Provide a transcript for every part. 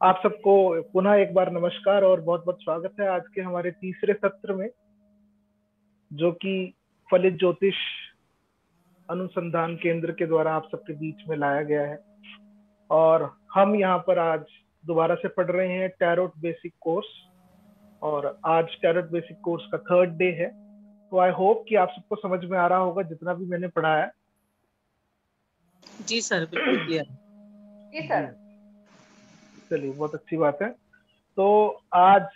आप सबको पुनः एक बार नमस्कार और बहुत बहुत स्वागत है आज के हमारे तीसरे सत्र में, जो कि फलित ज्योतिष अनुसंधान केंद्र के द्वारा आप सबके बीच में लाया गया है। और हम यहाँ पर आज दोबारा से पढ़ रहे हैं टैरोट बेसिक कोर्स, और आज टैरोट बेसिक कोर्स का थर्ड डे है। तो आई होप कि आप सबको समझ में आ रहा होगा जितना भी मैंने पढ़ाया। जी सर, बिल्कुल क्लियर। जी सर। चलिए, बहुत अच्छी बात है। तो आज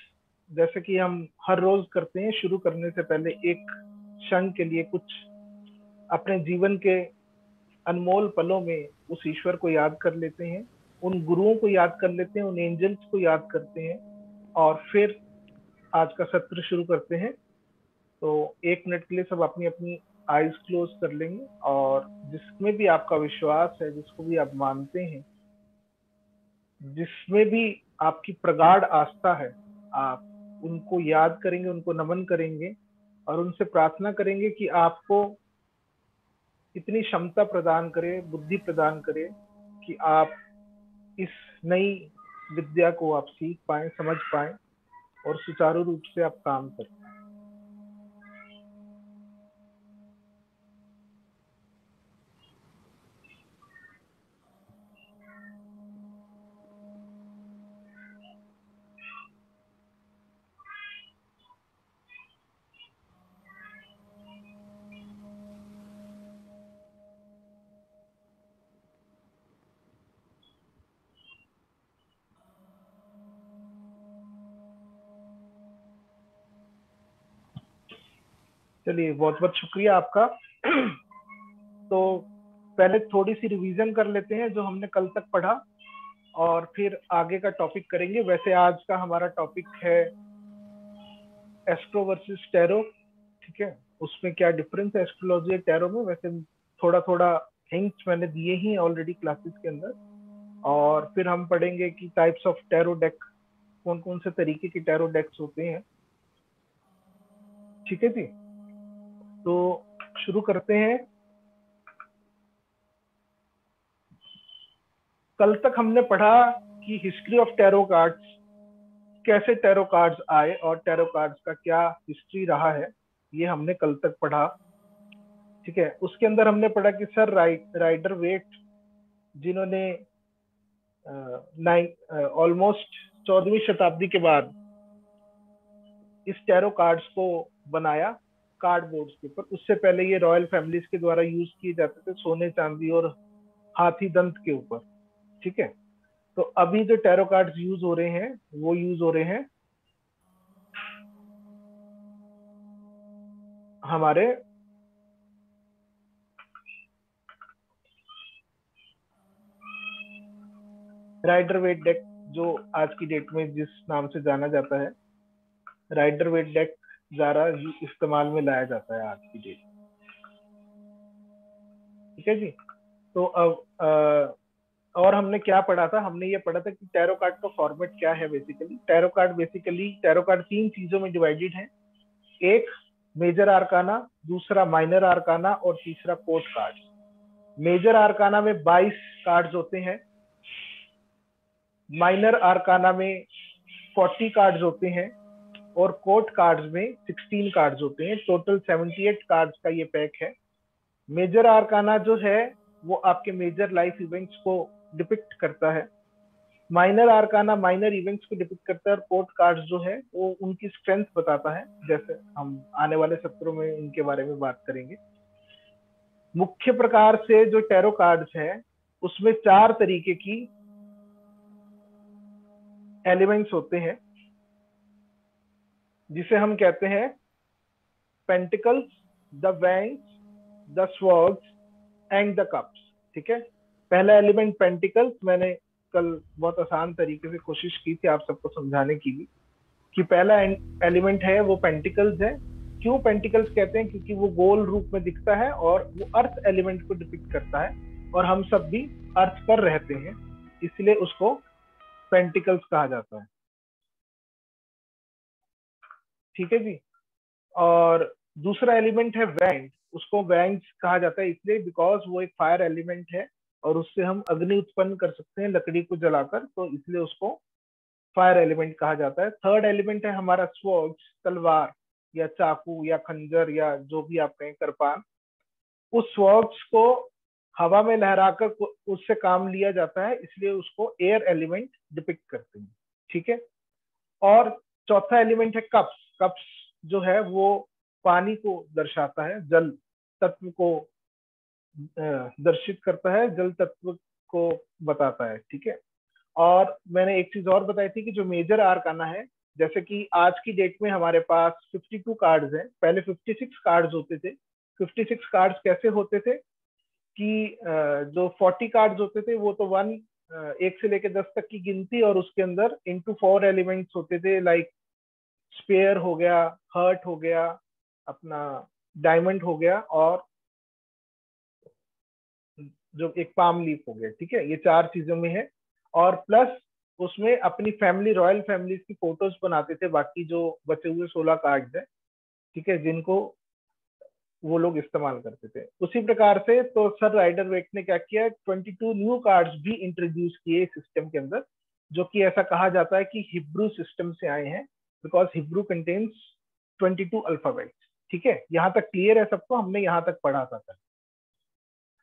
जैसे कि हम हर रोज करते हैं, शुरू करने से पहले एक क्षण के लिए कुछ अपने जीवन के अनमोल पलों में उस ईश्वर को याद कर लेते हैं, उन गुरुओं को याद कर लेते हैं, उन एंजल्स को याद करते हैं, और फिर आज का सत्र शुरू करते हैं। तो 1 मिनट के लिए सब अपनी अपनी आईज क्लोज कर लेंगे, और जिसमें भी आपका विश्वास है, जिसको भी आप मानते हैं, जिसमें भी आपकी प्रगाढ़ आस्था है, आप उनको याद करेंगे, उनको नमन करेंगे और उनसे प्रार्थना करेंगे कि आपको इतनी क्षमता प्रदान करे, बुद्धि प्रदान करे कि आप इस नई विद्या को आप सीख पाए, समझ पाए और सुचारू रूप से आप काम कर पाए। चलिए, बहुत बहुत शुक्रिया आपका। तो पहले थोड़ी सी रिवीजन कर लेते हैं जो हमने कल तक पढ़ा, और फिर आगे का टॉपिक करेंगे। वैसे आज का हमारा टॉपिक है एस्ट्रो वर्सेस टैरो, ठीक है। उसमें क्या डिफरेंस है एस्ट्रोलॉजी और टैरो में, वैसे थोड़ा थोड़ा हिंट्स मैंने दिए ही ऑलरेडी क्लासेस के अंदर। और फिर हम पढ़ेंगे कि टाइप्स ऑफ टैरो डेक, कौन कौन से तरीके के टैरो डेक्स होते हैं, ठीक है जी। तो शुरू करते हैं। कल तक हमने पढ़ा कि हिस्ट्री ऑफ टैरो कार्ड्स, कैसे टैरो कार्ड्स आए और टैरो कार्ड्स का क्या हिस्ट्री रहा है, ये हमने कल तक पढ़ा, ठीक है। उसके अंदर हमने पढ़ा कि सर राइडर वेट, जिन्होंने ऑलमोस्ट 14वीं शताब्दी के बाद इस टैरो कार्ड्स को बनाया कार्ड बोर्ड्स के ऊपर। उससे पहले ये रॉयल फैमिलीज के द्वारा यूज किए जाते थे सोने चांदी और हाथी दंत के ऊपर, ठीक है। तो अभी जो टैरो कार्ड्स यूज हो रहे हैं वो यूज हो रहे हैं हमारे राइडर वेट डेक, जो आज की डेट में जिस नाम से जाना जाता है राइडर वेट डेक, ज्यादा इस्तेमाल में लाया जाता है आज की डेट, ठीक है जी। तो अब और हमने क्या पढ़ा था, हमने ये पढ़ा था कि टैरो कार्ड का फॉर्मेट क्या है। बेसिकली टैरो कार्ड 3 चीजों में डिवाइडेड है। एक मेजर आर्काना, दूसरा माइनर आर्काना और तीसरा कोर्ट कार्ड। मेजर आर्काना में 22 कार्ड्स होते हैं, माइनर आर्काना में 40 कार्ड्स होते हैं और कोर्ट कार्ड्स में 16 कार्ड्स होते हैं। टोटल 78 कार्ड्स का ये पैक है। मेजर आर्काना जो है वो आपके मेजर लाइफ इवेंट्स को डिपिक्ट करता है, माइनर आर्काना माइनर इवेंट्स को डिपिक्ट करता है, और कोर्ट कार्ड्स जो है वो उनकी स्ट्रेंथ बताता है, जैसे हम आने वाले सत्रों में इनके बारे में बात करेंगे। मुख्य प्रकार से जो टैरो कार्ड्स है उसमें 4 तरीके की एलिमेंट्स होते हैं, जिसे हम कहते हैं pentacles, the wands, the swords and the cups, ठीक है। पहला एलिमेंट पेंटिकल्स, मैंने कल बहुत आसान तरीके से कोशिश की थी आप सबको समझाने की भी, कि पहला एलिमेंट है वो पेंटिकल्स है। क्यों पेंटिकल्स कहते हैं? क्योंकि वो गोल रूप में दिखता है और वो अर्थ एलिमेंट को डिपिक्ट करता है, और हम सब भी अर्थ पर रहते हैं, इसलिए उसको पेंटिकल्स कहा जाता है, ठीक है जी। और दूसरा एलिमेंट है वैंग, उसको वैंग्स कहा जाता है इसलिए बिकॉज वो एक फायर एलिमेंट है और उससे हम अग्नि उत्पन्न कर सकते हैं लकड़ी को जलाकर, तो इसलिए उसको फायर एलिमेंट कहा जाता है। थर्ड एलिमेंट है हमारा स्वॉर्ड, तलवार या चाकू या खंजर या जो भी आप कहें, कृपान। उस स्वॉर्ड्स को हवा में लहराकर उससे काम लिया जाता है, इसलिए उसको एयर एलिमेंट डिपिक्ट करते हैं। ठीक है। और चौथा एलिमेंट है कप्स। कप्स जो है वो पानी को दर्शाता है, जल तत्व को दर्शित करता है, जल तत्व को बताता है। ठीक है। और मैंने एक चीज और बताई थी कि जो मेजर आर्काना है, जैसे कि आज की डेट में हमारे पास 52 कार्ड्स हैं, पहले 56 कार्ड्स होते थे। 56 कार्ड्स कैसे होते थे कि जो 40 कार्ड्स होते थे वो तो वन, एक से लेकर 10 तक की गिनती, और उसके अंदर इंटू 4 एलिमेंट्स होते थे, लाइक स्पेयर हो गया, हर्ट हो गया, अपना डायमंड हो गया, और जो एक पाम लीफ हो गया। ठीक है, ये 4 चीजों में है। और प्लस उसमें अपनी फैमिली, रॉयल फैमिलीज की फोटोज बनाते थे बाकी जो बचे हुए 16 कार्ड्स हैं। ठीक है, जिनको वो लोग इस्तेमाल करते थे। उसी प्रकार से तो सर राइडर वेट ने क्या किया, 22 न्यू कार्ड्स भी इंट्रोड्यूस किए सिस्टम के अंदर, जो कि ऐसा कहा जाता है कि हिब्रू सिस्टम से आए हैं, बिकॉज हिब्रू कंटेन्स 22 अल्फाबेट्स। ठीक है, यहाँ तक क्लियर है सबको? हमने यहाँ तक पढ़ा था सर।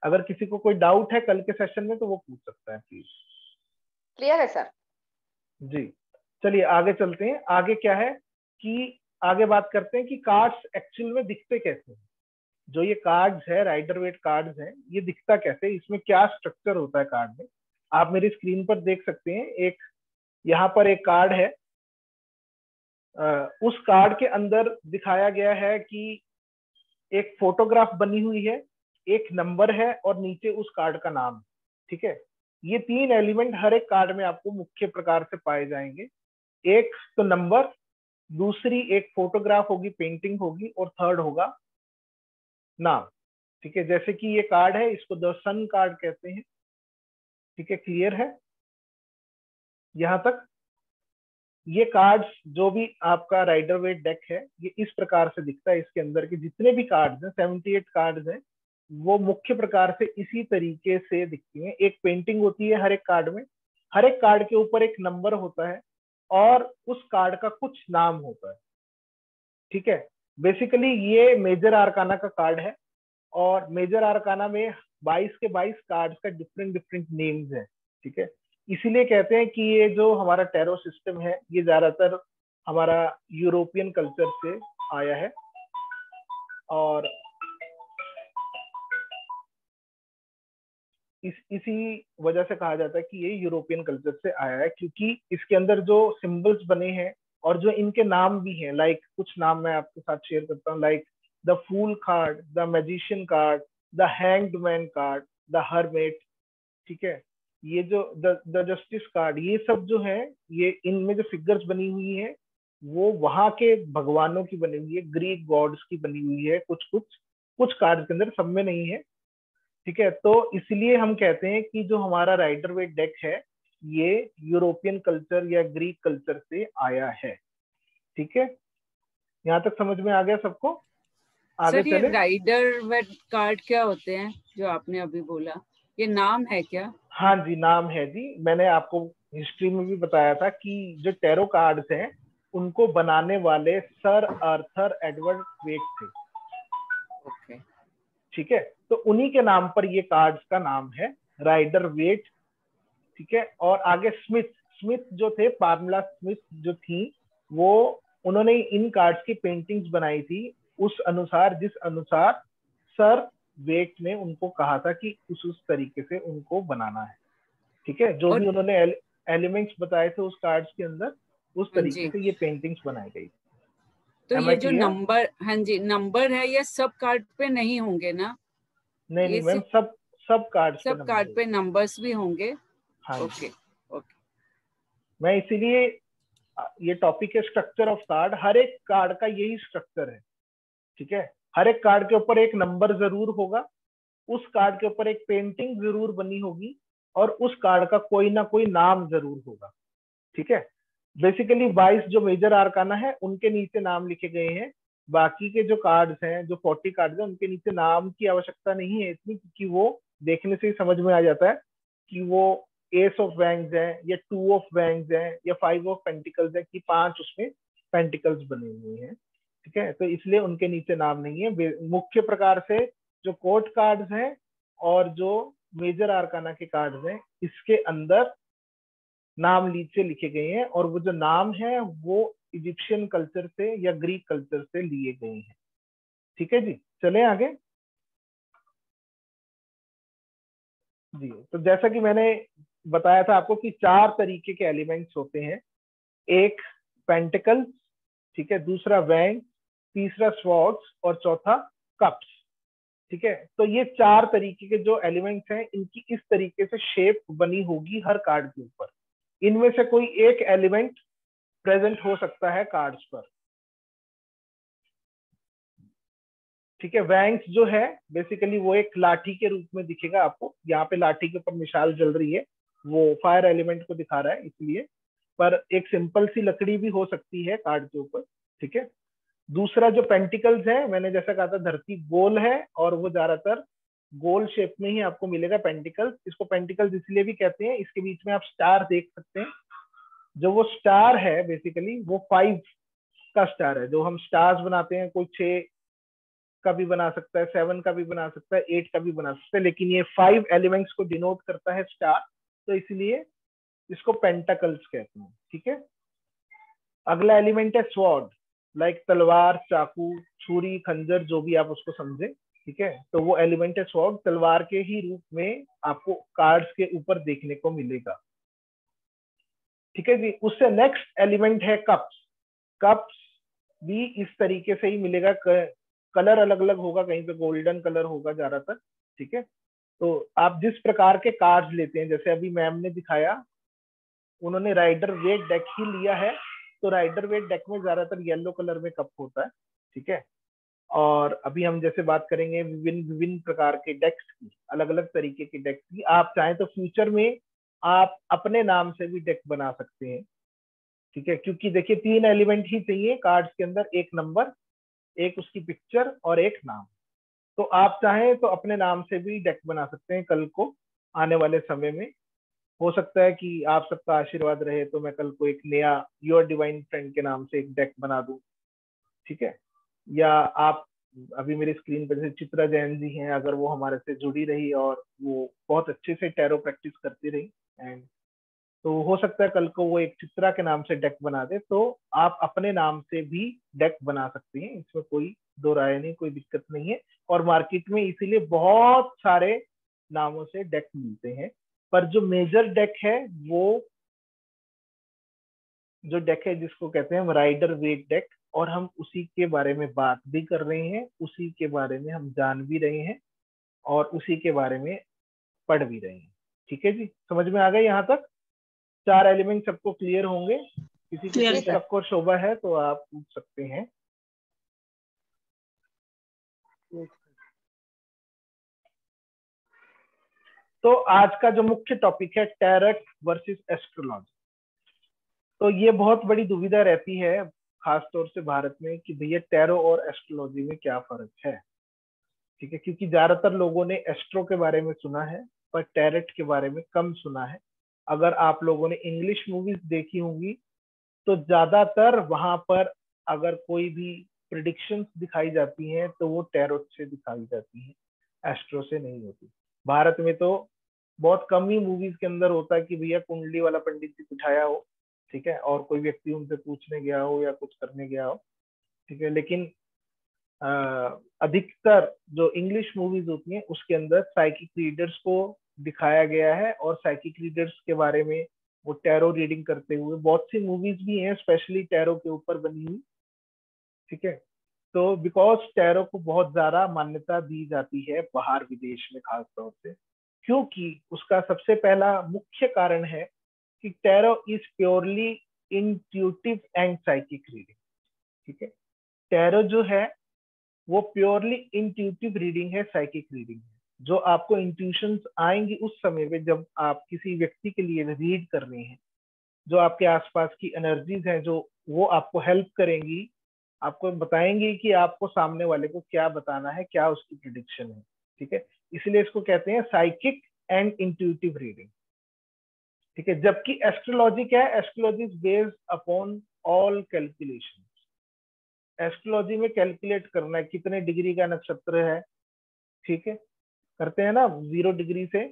अगर किसी को कोई डाउट है कल के सेशन में तो वो पूछ सकता है प्लीज। क्लियर है सर? जी, चलिए आगे चलते हैं। आगे क्या है कि आगे बात करते हैं कि कार्ड्स एक्चुअल में दिखते कैसे हैं। जो ये कार्ड्स है, राइडर वेट कार्ड्स हैं, ये दिखता कैसे, इसमें क्या स्ट्रक्चर होता है कार्ड में। आप मेरी स्क्रीन पर देख सकते हैं, एक यहाँ पर एक कार्ड है। उस कार्ड के अंदर दिखाया गया है कि एक फोटोग्राफ बनी हुई है, एक नंबर है, और नीचे उस कार्ड का नाम। ठीक है, ये 3 एलिमेंट हर एक कार्ड में आपको मुख्य प्रकार से पाए जाएंगे। एक तो नंबर, दूसरी एक फोटोग्राफ होगी, पेंटिंग होगी, और थर्ड होगा नाम। ठीक है, जैसे कि ये कार्ड है, इसको द सन कार्ड कहते हैं। ठीक है, क्लियर है यहाँ तक? ये कार्ड्स जो भी आपका राइडर वेट डेक है, ये इस प्रकार से दिखता है। इसके अंदर के जितने भी कार्ड्स हैं, 78 कार्ड्स हैं, वो मुख्य प्रकार से इसी तरीके से दिखती हैं। एक पेंटिंग होती है हर एक कार्ड में, हर एक कार्ड के ऊपर एक नंबर होता है, और उस कार्ड का कुछ नाम होता है। ठीक है, बेसिकली ये मेजर आर्काना का कार्ड है, और मेजर आर्काना में 22 के 22 कार्ड्स का डिफरेंट डिफरेंट नेम्स है। ठीक है, इसीलिए कहते हैं कि ये जो हमारा टैरो सिस्टम है, ये ज्यादातर हमारा यूरोपियन कल्चर से आया है। और इसी वजह से कहा जाता है कि ये यूरोपियन कल्चर से आया है, क्योंकि इसके अंदर जो सिंबल्स बने हैं और जो इनके नाम भी हैं, लाइक कुछ नाम मैं आपके साथ शेयर करता हूँ, like the fool card, the magician card, the hanged man card, the hermit. ठीक है, ये जो द जस्टिस कार्ड, ये सब जो है, ये इनमें जो फिगर्स बनी हुई है वो वहां के भगवानों की बनी हुई है, ग्रीक गॉड्स की बनी हुई है। कुछ कुछ कुछ कार्ड के अंदर, सब में नहीं है। ठीक है, तो इसलिए हम कहते हैं कि जो हमारा राइडर वेट डेक है, ये यूरोपियन कल्चर या ग्रीक कल्चर से आया है। ठीक है, यहाँ तक समझ में आ गया सबको? आगे सर, ये चले। राइडर वेट कार्ड क्या होते हैं जो आपने अभी बोला? ये नाम है क्या? हाँ जी, नाम है जी। मैंने आपको हिस्ट्री में भी बताया था कि जो टैरो कार्ड्स हैं, उनको बनाने वाले सर आर्थर एडवर्ड वेट थे। ओके। ठीक है, तो उन्हीं के नाम पर ये कार्ड्स का नाम है राइडर वेट। ठीक है, और आगे स्मिथ, स्मिथ जो थे, पामला स्मिथ जो थी, वो उन्होंने इन कार्ड्स की पेंटिंग्स बनाई थी उस अनुसार, जिस अनुसार सर वेट ने उनको कहा था कि उस तरीके से उनको बनाना है। ठीक है, जो भी उन्होंने एलिमेंट्स बताए थे उस कार्ड्स के अंदर, उस तरीके से ये पेंटिंग्स बनाई गई। तो ये जो नंबर, हाँ जी, नंबर है, ये सब कार्ड पे नहीं होंगे ना? नहीं मैम, सब कार्ड पे नंबर्स भी होंगे। हाँ, ओके ओके। मैं इसीलिए, ये टॉपिक है स्ट्रक्चर ऑफ कार्ड। हर एक कार्ड का यही स्ट्रक्चर है। ठीक है, हर एक कार्ड के ऊपर एक नंबर जरूर होगा, उस कार्ड के ऊपर एक पेंटिंग जरूर बनी होगी, और उस कार्ड का कोई ना कोई नाम जरूर होगा। ठीक है, बेसिकली 22 जो मेजर आर्काना है उनके नीचे नाम लिखे गए हैं। बाकी के जो कार्ड्स हैं, जो 40 कार्ड्स हैं, उनके नीचे नाम की आवश्यकता नहीं है इतनी, क्योंकि वो देखने से ही समझ में आ जाता है कि वो एस ऑफ वैंग्स है या 2 ऑफ वैंग्स है या 5 ऑफ पेंटिकल्स है कि 5 उसमें पेंटिकल्स बने हुए हैं, ठीक है। तो इसलिए उनके नीचे नाम नहीं है। मुख्य प्रकार से जो कोर्ट कार्ड्स हैं और जो मेजर आर्काना के कार्ड्स हैं, इसके अंदर नाम नीचे लिखे गए हैं, और वो जो नाम है वो इजिप्शियन कल्चर से या ग्रीक कल्चर से लिए गए हैं, ठीक है जी। चले आगे जी। तो जैसा कि मैंने बताया था आपको कि 4 तरीके के एलिमेंट्स होते हैं। एक पेंटिकल्स, ठीक है, दूसरा वैंग, तीसरा स्वॉर्ड्स और चौथा कप्स, ठीक है। तो ये 4 तरीके के जो एलिमेंट्स हैं, इनकी इस तरीके से शेप बनी होगी हर कार्ड के ऊपर। इनमें से कोई एक एलिमेंट प्रेजेंट हो सकता है कार्ड्स पर, ठीक है। वैंग्स जो है बेसिकली वो एक लाठी के रूप में दिखेगा आपको। यहाँ पे लाठी के ऊपर मिसाल जल रही है, वो फायर एलिमेंट को दिखा रहा है इसलिए, पर एक सिंपल सी लकड़ी भी हो सकती है कार्ड के ऊपर, ठीक है। दूसरा जो पेंटिकल्स है, मैंने जैसा कहा था धरती गोल है और वो ज्यादातर गोल शेप में ही आपको मिलेगा पेंटिकल्स। इसको पेंटिकल्स इसलिए भी कहते हैं, इसके बीच में आप स्टार देख सकते हैं। जो वो स्टार है बेसिकली वो 5 का स्टार है। जो हम स्टार्स बनाते हैं, कोई 6 का भी बना सकता है, 7 का भी बना सकता है, 8 का भी बना सकता है, लेकिन ये 5 एलिमेंट्स को डिनोट करता है स्टार, तो इसलिए इसको पेंटाकल्स कहते हैं, ठीक है। अगला एलिमेंट है स्वॉर्ड, लाइक तलवार, चाकू, छुरी, खंजर, जो भी आप उसको समझे, ठीक है। तो वो एलिमेंट है स्वॉर्ड, तलवार के ही रूप में आपको कार्ड्स के ऊपर देखने को मिलेगा, ठीक है जी। उससे नेक्स्ट एलिमेंट है कप्स। कप्स भी इस तरीके से ही मिलेगा, कलर अलग अलग होगा, कहीं पे गोल्डन कलर होगा ज्यादातर, ठीक है। तो आप जिस प्रकार के कार्ड्स लेते हैं, जैसे अभी मैम ने दिखाया, उन्होंने राइडर वेट डेक ही लिया है, तो राइडर वेट डेक में ज्यादातर येलो कलर में कप होता है, ठीक है। और अभी हम जैसे बात करेंगे विभिन्न विभिन्न प्रकार के डेक्स की, अलग अलग तरीके के डेक्स की। आप चाहें तो फ्यूचर में आप अपने नाम से भी डेक बना सकते हैं, ठीक है। क्योंकि देखिए 3 एलिमेंट ही चाहिए कार्ड्स के अंदर, एक नंबर, एक उसकी पिक्चर और एक नाम। तो आप चाहें तो अपने नाम से भी डेक बना सकते हैं कल को, आने वाले समय में। हो सकता है कि आप सबका आशीर्वाद रहे तो मैं कल को एक नया योर डिवाइन फ्रेंड के नाम से एक डेक बना दूं, ठीक है। या आप अभी मेरी स्क्रीन पर जैसे चित्रा जैन जी हैं, अगर वो हमारे से जुड़ी रही और वो बहुत अच्छे से टैरो प्रैक्टिस करती रही, एंड तो हो सकता है कल को वो एक चित्रा के नाम से डेक बना दे, तो आप अपने नाम से भी डेक बना सकते हैं, इसमें कोई दो राय नहीं, कोई दिक्कत नहीं है। और मार्केट में इसीलिए बहुत सारे नामों से डेक मिलते हैं। पर जो मेजर डेक है, वो जो डेक है जिसको कहते हैं राइडर वेट डेक, और हम उसी के बारे में बात भी कर रहे हैं, उसी के बारे में हम जान भी रहे हैं और उसी के बारे में पढ़ भी रहे हैं, ठीक है जी। समझ में आ गए यहाँ तक? 4 एलिमेंट सबको क्लियर होंगे? किसी को शक और शोभा है तो आप पूछ सकते हैं। तो आज का जो मुख्य टॉपिक है टैरट वर्सेस एस्ट्रोलॉजी। तो ये बहुत बड़ी दुविधा रहती है खासतौर से भारत में कि भैया टैरो और एस्ट्रोलॉजी में क्या फर्क है, ठीक है। क्योंकि ज्यादातर लोगों ने एस्ट्रो के बारे में सुना है पर टैरट के बारे में कम सुना है। अगर आप लोगों ने इंग्लिश मूवीज देखी होंगी तो ज्यादातर वहां पर अगर कोई भी प्रिडिक्शंस दिखाई जाती हैं तो वो टैरोट से दिखाई जाती हैं, एस्ट्रो से नहीं होती। भारत में तो बहुत कम ही मूवीज के अंदर होता है कि भैया कुंडली वाला पंडित जी बिठाया हो, ठीक है, और कोई व्यक्ति उनसे पूछने गया हो या कुछ करने गया हो, ठीक है। लेकिन अधिकतर जो इंग्लिश मूवीज होती हैं उसके अंदर साइकिक रीडर्स को दिखाया गया है, और साइकिक रीडर्स के बारे में वो टैरो रीडिंग करते हुए बहुत सी मूवीज भी हैं स्पेशली टैरो के ऊपर बनी हुई, ठीक है। तो बिकॉज टैरो को बहुत ज्यादा मान्यता दी जाती है बाहर विदेश में खास तौर से, क्योंकि उसका सबसे पहला मुख्य कारण है कि tarot is purely intuitive and psychic reading, ठीक है। टैरो जो है वो प्योरली इंट्यूटिव रीडिंग है, साइकिक रीडिंग है। जो आपको इंट्यूशंस आएंगी उस समय पे जब आप किसी व्यक्ति के लिए रीड कर रहे हैं, जो आपके आसपास की एनर्जीज हैं जो वो आपको हेल्प करेंगी, आपको बताएंगी कि आपको सामने वाले को क्या बताना है, क्या उसकी प्रिडिक्शन है, ठीक है। इसलिए इसको कहते हैं साइकिक एंड इंट्यूटिव रीडिंग। ठीक है। जबकि एस्ट्रोलॉजी क्या है, astrology is based upon all calculation. Astrology में कैलकुलेट करना है कितने डिग्री का नक्षत्र है, ठीक है, करते हैं ना, 0 डिग्री से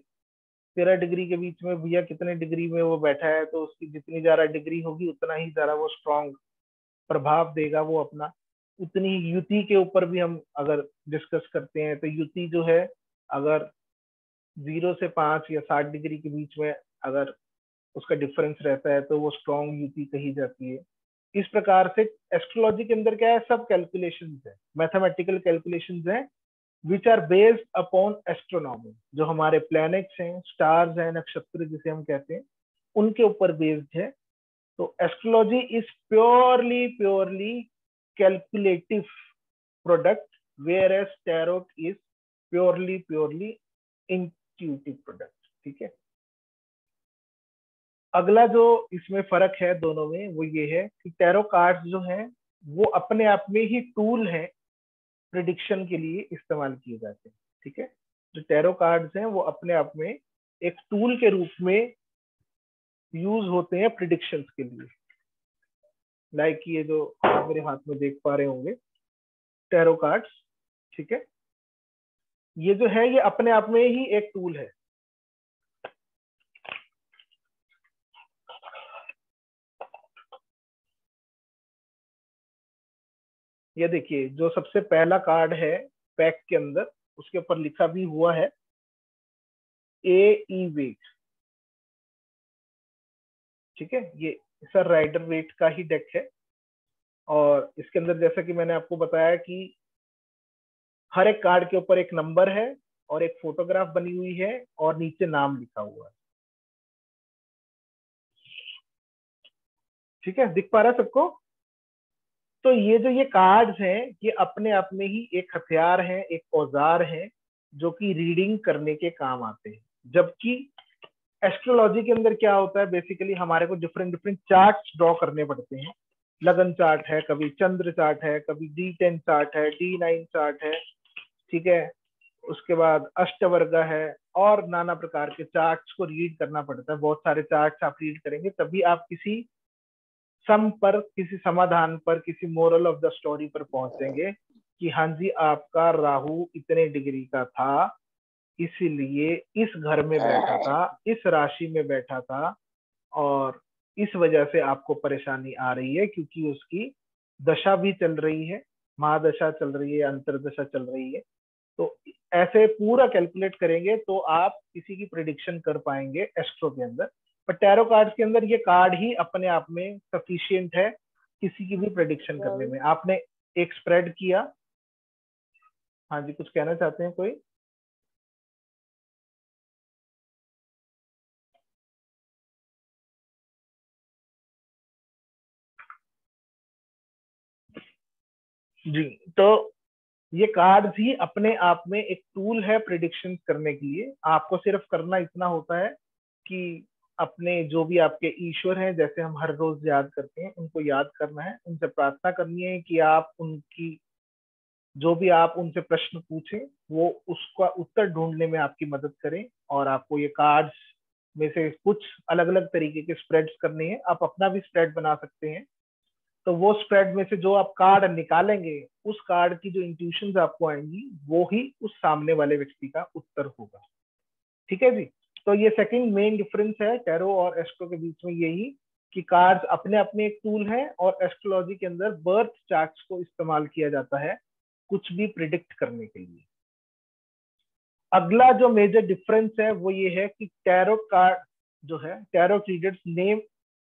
13 डिग्री के बीच में भैया कितने डिग्री में वो बैठा है, तो उसकी जितनी ज्यादा डिग्री होगी उतना ही ज्यादा वो स्ट्रॉन्ग प्रभाव देगा वो अपना। उतनी ही युति के ऊपर भी हम अगर डिस्कस करते हैं तो युति जो है, अगर 0 से 5 या 60 डिग्री के बीच में अगर उसका डिफरेंस रहता है तो वो स्ट्रॉन्ग युति कही जाती है। इस प्रकार से एस्ट्रोलॉजी के अंदर क्या है, सब कैलकुलेशंस है, मैथमेटिकल कैलकुलेशंस है which are based upon astronomy. जो हमारे प्लैनेट्स हैं, स्टार्स हैं, नक्षत्र जिसे हम कहते हैं, उनके ऊपर बेस्ड है। तो astrology is purely calculative product, whereas tarot is purely intuitive product. ठीक है। अगला जो इसमें फर्क है दोनों में वो ये है कि टैरो कार्ड्स जो हैं वो अपने आप में ही टूल है, प्रिडिक्शन के लिए इस्तेमाल किए जाते हैं। ठीक है। जो टैरो कार्ड्स हैं वो अपने आप में एक टूल के रूप में यूज होते हैं प्रिडिक्शंस के लिए। लाइक ये जो आप मेरे हाथ में देख पा रहे होंगे टैरो कार्ड्स, ठीक है, ये जो है ये अपने आप में ही एक टूल है। ये देखिए जो सबसे पहला कार्ड है पैक के अंदर, उसके ऊपर लिखा भी हुआ है ए वेट। ठीक है, ये सर राइडर वेट का ही डेक है। और इसके अंदर जैसा कि मैंने आपको बताया कि हर एक कार्ड के ऊपर एक नंबर है और एक फोटोग्राफ बनी हुई है और नीचे नाम लिखा हुआ है। ठीक है, दिख पा रहा है सबको? तो ये जो ये कार्ड्स हैं ये अपने आप में ही एक हथियार है, एक औजार है जो कि रीडिंग करने के काम आते हैं। जबकि एस्ट्रोलॉजी के अंदर क्या होता है, बेसिकली हमारे को डिफरेंट चार्ट्स ड्रॉ करने पड़ते हैं। लगन चार्ट है, कभी चंद्र चार्ट है, कभी D10 चार्ट है, D9 चार्ट है, ठीक है, उसके बाद अष्टवर्ग है और नाना प्रकार के चार्ट्स को रीड करना पड़ता है। बहुत सारे चार्ट्स आप रीड करेंगे तभी आप किसी सम पर, किसी समाधान पर, किसी मोरल ऑफ द स्टोरी पर पहुंचेंगे कि हाँ जी आपका राहु इतने डिग्री का था, इसीलिए इस घर में बैठा था, इस राशि में बैठा था और इस वजह से आपको परेशानी आ रही है क्योंकि उसकी दशा भी चल रही है, महादशा चल रही है, अंतरदशा चल रही है। तो ऐसे पूरा कैलकुलेट करेंगे तो आप किसी की प्रिडिक्शन कर पाएंगे एस्ट्रो के अंदर। पर टैरो कार्ड्स के अंदर ये कार्ड ही अपने आप में सफिशिएंट है किसी की भी प्रिडिक्शन करने में। आपने एक स्प्रेड किया, हाँ जी कुछ कहना चाहते हैं कोई? जी, तो ये कार्ड्स ही अपने आप में एक टूल है प्रिडिक्शन करने के लिए। आपको सिर्फ करना इतना होता है कि अपने जो भी आपके ईश्वर हैं, जैसे हम हर रोज याद करते हैं, उनको याद करना है, उनसे प्रार्थना करनी है कि आप उनकी जो भी आप उनसे प्रश्न पूछें वो उसका उत्तर ढूंढने में आपकी मदद करें। और आपको ये कार्ड्स में से कुछ अलग अलग तरीके के स्प्रेड्स करने हैं। आप अपना भी स्प्रेड बना सकते हैं। तो वो स्प्रेड में से जो आप कार्ड निकालेंगे उस कार्ड की जो इंट्यूशंस आपको आएंगी वो ही उस सामने वाले व्यक्ति का उत्तर होगा। ठीक है जी। तो ये सेकंड मेन डिफरेंस है टैरो और एस्ट्रो के बीच में, यही कि कार्ड्स अपने अपने एक टूल है और एस्ट्रोलॉजी के अंदर बर्थ चार्ट्स को इस्तेमाल किया जाता है कुछ भी प्रिडिक्ट करने के लिए। अगला जो मेजर डिफरेंस है वो ये है कि टैरो कार्ड जो है, टैरो रीडर्स नेम,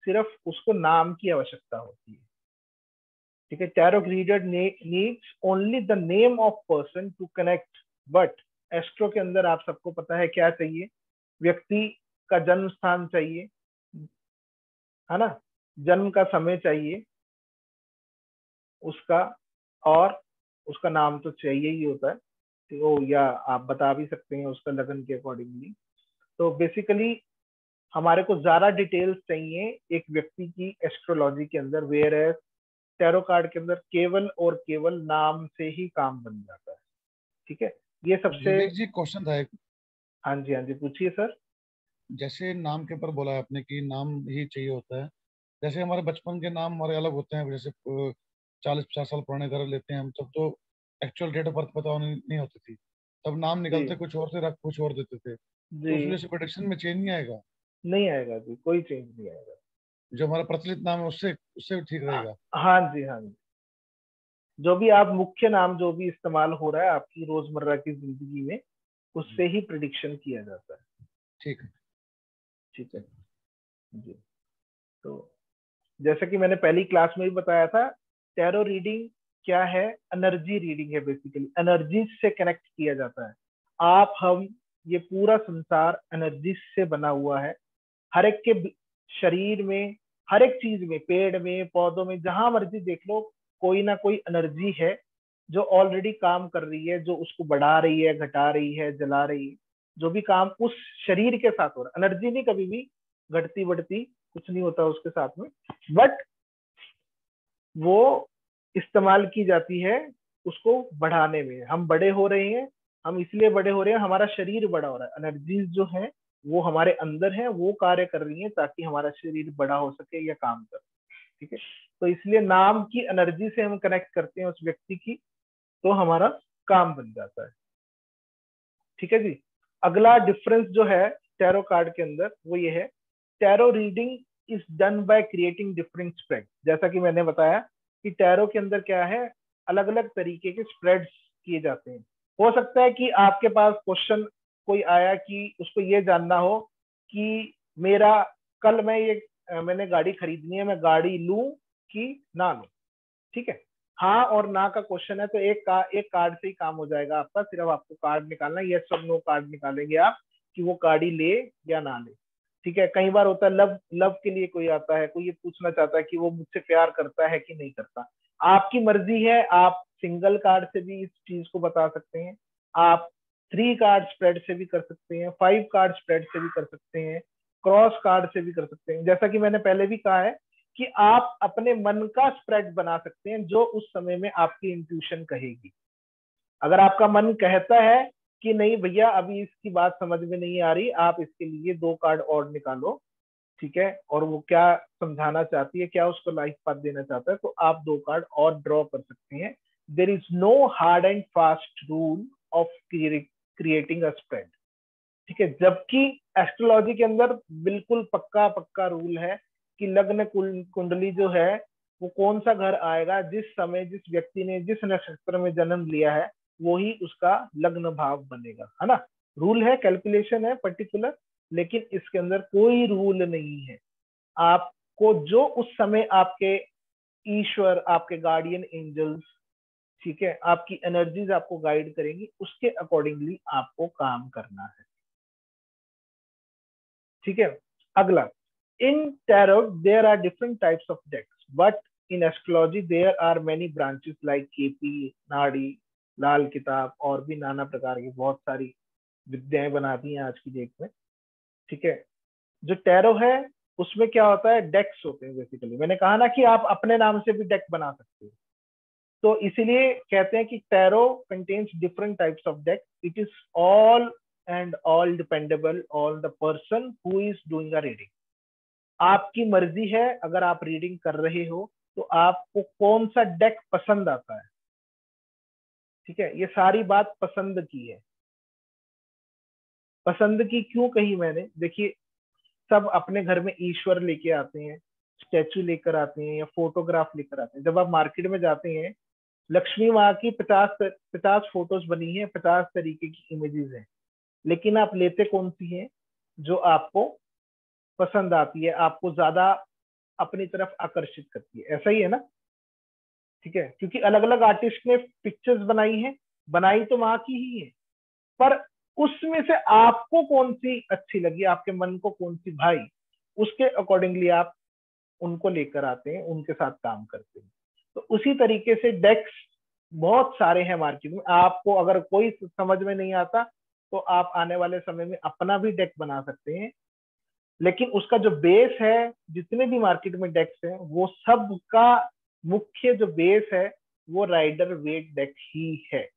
सिर्फ उसको नाम की आवश्यकता होती है। ठीक है, tarot reader needs only the name of person to connect. But astro के अंदर आप सबको पता है क्या चाहिए, व्यक्ति का जन्म स्थान चाहिए, है ना, जन्म का समय चाहिए उसका, और उसका नाम तो चाहिए ही होता है, तो या आप बता भी सकते हैं उसका लगन के अकॉर्डिंगली। तो बेसिकली हमारे को ज्यादा डिटेल्स चाहिए एक व्यक्ति की एस्ट्रोलॉजी के अंदर, वेयर एज टैरो कार्ड के अंदर केवल और केवल नाम से ही काम बन जाता है। ठीक है, ये सबसे। जी क्वेश्चन था एक। हाँ जी पूछिए सर। जैसे नाम के ऊपर बोला है आपने कि नाम ही चाहिए होता है, जैसे हमारे बचपन के नाम हमारे अलग होते हैं, जैसे 40-50 साल पुराने घर लेते हैं हम, तब तो एक्चुअल डेट ऑफ बर्थ पता नहीं होती थी, तब नाम जी निकलते कुछ और थे, रख कुछ और देते थे, तो जी, उस वजह से प्रोडक्शन में चेंज नहीं आएगा? नहीं आएगा जी, कोई चेंज नहीं आएगा। जो हमारा प्रचलित नाम है उससे उससे ठीक रहेगा? हाँ जी, हाँ जी, जो भी आप मुख्य नाम जो भी इस्तेमाल हो रहा है आपकी रोजमर्रा की जिंदगी में, उससे ही प्रिडिक्शन किया जाता है। ठीक है। ठीक है जी। तो जैसे कि मैंने पहली क्लास में भी बताया था, टैरो रीडिंग क्या है? एनर्जी रीडिंग है। बेसिकली एनर्जी से कनेक्ट किया जाता है। आप, हम, ये पूरा संसार एनर्जी से बना हुआ है। हर एक के शरीर में, हर एक चीज में, पेड़ में, पौधों में, जहां मर्जी देख लो, कोई ना कोई एनर्जी है जो ऑलरेडी काम कर रही है, जो उसको बढ़ा रही है, घटा रही है, जला रही है। जो भी काम उस शरीर के साथ हो रहा है, एनर्जी नहीं कभी भी घटती बढ़ती, कुछ नहीं होता उसके साथ में, बट वो इस्तेमाल की जाती है उसको बढ़ाने में। हम बड़े हो रहे हैं, हम इसलिए बड़े हो रहे हैं, हमारा शरीर बड़ा हो रहा है, एनर्जीज जो है वो हमारे अंदर है, वो कार्य कर रही है ताकि हमारा शरीर बड़ा हो सके या काम कर। ठीक है, तो इसलिए नाम की एनर्जी से हम कनेक्ट करते हैं उस व्यक्ति की, तो हमारा काम बन जाता है। ठीक है जी। अगला डिफरेंस जो है टैरो कार्ड के अंदर वो ये है, tarot reading is done by creating different spread. जैसा कि मैंने बताया कि टैरो के अंदर क्या है, अलग अलग तरीके के स्प्रेड्स किए जाते हैं। हो सकता है कि आपके पास क्वेश्चन कोई आया कि उसको ये जानना हो कि मेरा कल मैंने गाड़ी खरीदनी है, मैं गाड़ी लूं कि ना लूं। ठीक है, हाँ और ना का क्वेश्चन है, तो एक कार्ड से ही काम हो जाएगा आपका। सिर्फ आपको कार्ड निकालना है, यस और नो कार्ड निकालेंगे आप कि वो गाड़ी ले या ना ले। ठीक है, कई बार होता है लव लव के लिए कोई आता है, कोई ये पूछना चाहता है कि वो मुझसे प्यार करता है कि नहीं करता। आपकी मर्जी है, आप सिंगल कार्ड से भी इस चीज को बता सकते हैं, आप 3 कार्ड स्प्रेड से भी कर सकते हैं, 5 कार्ड स्प्रेड से भी कर सकते हैं, क्रॉस कार्ड से भी कर सकते हैं। जैसा कि मैंने पहले भी कहा है कि आप अपने मन का स्प्रेड बना सकते हैं जो उस समय में आपकी इंट्यूशन कहेगी। अगर आपका मन कहता है कि नहीं भैया अभी इसकी बात समझ में नहीं आ रही, आप इसके लिए 2 कार्ड और निकालो। ठीक है, और वो क्या समझाना चाहती है, क्या उसको लाइफ पाथ देना चाहता है, तो आप 2 कार्ड और ड्रॉ कर सकते हैं। There is no hard and fast rule of creating a spread. ठीक है, जबकि एस्ट्रोलॉजी के अंदर बिल्कुल पक्का पक्का रूल है कि लग्न कुंडली जो है वो कौन सा घर आएगा, जिस समय जिस व्यक्ति ने जिस नक्षत्र में जन्म लिया है वो ही उसका लग्न भाव बनेगा, है ना। रूल है, कैलकुलेशन है पर्टिकुलर, लेकिन इसके अंदर कोई रूल नहीं है। आपको जो उस समय आपके ईश्वर, आपके गार्डियन एंजल्स, ठीक है, आपकी एनर्जीज आपको गाइड करेंगी, उसके अकॉर्डिंगली आपको काम करना है। ठीक है, अगला, in tarot there are different types of decks, but in astrology there are many branches like KP, Nadi, Lal किताब, और भी नाना प्रकार की बहुत सारी विद्याएं बना दी हैं आज की डेट में। ठीक है, जो टैरो है उसमें क्या होता है, डेक्स होते हैं बेसिकली। मैंने कहा ना कि आप अपने नाम से भी डेक बना सकते हो, तो इसीलिए कहते हैं कि tarot contains different types of deck. It is all and all dependable on the person who is doing a reading. आपकी मर्जी है, अगर आप रीडिंग कर रहे हो तो आपको कौन सा डेक पसंद आता है। ठीक है, ये सारी बात पसंद की है। पसंद की क्यों कही मैंने, देखिए सब अपने घर में ईश्वर लेके आते हैं, स्टैचू लेकर आते हैं या फोटोग्राफ लेकर आते हैं। जब आप मार्केट में जाते हैं, लक्ष्मी माँ की 50 फोटोज बनी है, 50 तरीके की इमेजेस हैं, लेकिन आप लेते कौन सी हैं जो आपको पसंद आती है, आपको ज्यादा अपनी तरफ आकर्षित करती है, ऐसा ही है ना। ठीक है, क्योंकि अलग अलग आर्टिस्ट ने पिक्चर्स बनाई है, बनाई तो माँ की ही है, पर उसमें से आपको कौन सी अच्छी लगी, आपके मन को कौन सी भाई, उसके अकॉर्डिंगली आप उनको लेकर आते हैं, उनके साथ काम करते हैं। तो उसी तरीके से डेक्स बहुत सारे हैं मार्केट में। आपको अगर कोई समझ में नहीं आता तो आप आने वाले समय में अपना भी डेक बना सकते हैं, लेकिन उसका जो बेस है, जितने भी मार्केट में डेक्स हैं वो सब का मुख्य जो बेस है वो राइडर वेट डेक ही है।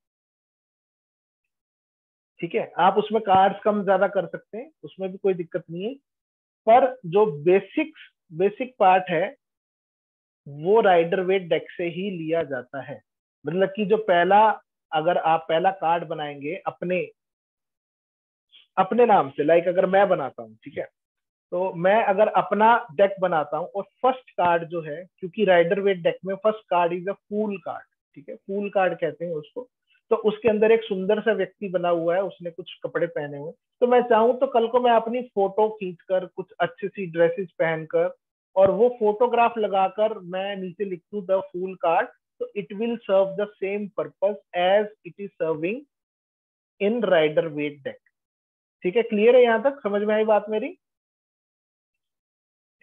ठीक है, आप उसमें कार्ड्स कम ज्यादा कर सकते हैं, उसमें भी कोई दिक्कत नहीं है, पर जो बेसिक पार्ट है वो राइडर वेट डेक से ही लिया जाता है। मतलब कि जो पहला, अगर आप पहला कार्ड बनाएंगे अपने अपने नाम से, लाइक अगर मैं बनाता हूँ, ठीक है, तो मैं अगर अपना डेक बनाता हूँ और फर्स्ट कार्ड जो है, क्योंकि राइडर वेट डेक में first card is a fool card, ठीक है, फूल कार्ड कहते हैं उसको, तो उसके अंदर एक सुंदर सा व्यक्ति बना हुआ है, उसने कुछ कपड़े पहने हुए, तो मैं चाहूँ तो कल को मैं अपनी फोटो खींचकर कुछ अच्छी सी ड्रेसेस पहनकर और वो फोटोग्राफ लगाकर मैं नीचे लिख दूं द फूल कार्ड, तो it will serve the same purpose as it is serving in Rider Waite deck. ठीक है, क्लियर है, यहां तक समझ में आई बात मेरी?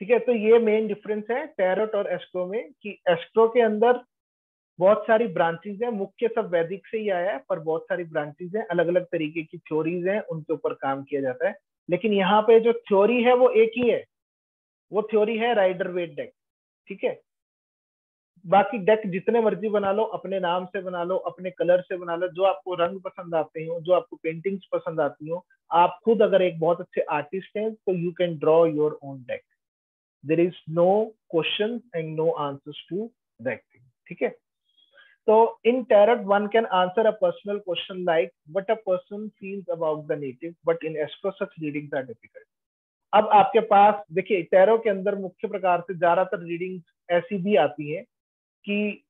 ठीक है, तो ये मेन डिफरेंस है टैरोट और एस्ट्रो में, कि एस्ट्रो के अंदर बहुत सारी ब्रांचेस हैं, मुख्य सब वैदिक से ही आया है, पर बहुत सारी ब्रांचेस हैं, अलग अलग तरीके की थ्योरीज हैं, उनके ऊपर काम किया जाता है। लेकिन यहाँ पे जो थ्योरी है वो एक ही है, वो थ्योरी है राइडर वेट डेक। ठीक है, बाकी डेक जितने मर्जी बना लो, अपने नाम से बना लो, अपने कलर से बना लो, जो आपको रंग पसंद आते हो, जो आपको पेंटिंग्स पसंद आती हो, आप खुद अगर एक बहुत अच्छे आर्टिस्ट हैं तो you can draw your own deck. There is no question and no answers to that thing. ठीक है, तो in tarot one can answer a personal question like what a person feels about the native, but in astro such readings are difficult. अब आपके पास देखिए, tarot के अंदर मुख्य प्रकार से ज्यादातर रीडिंग्स ऐसी भी आती है कि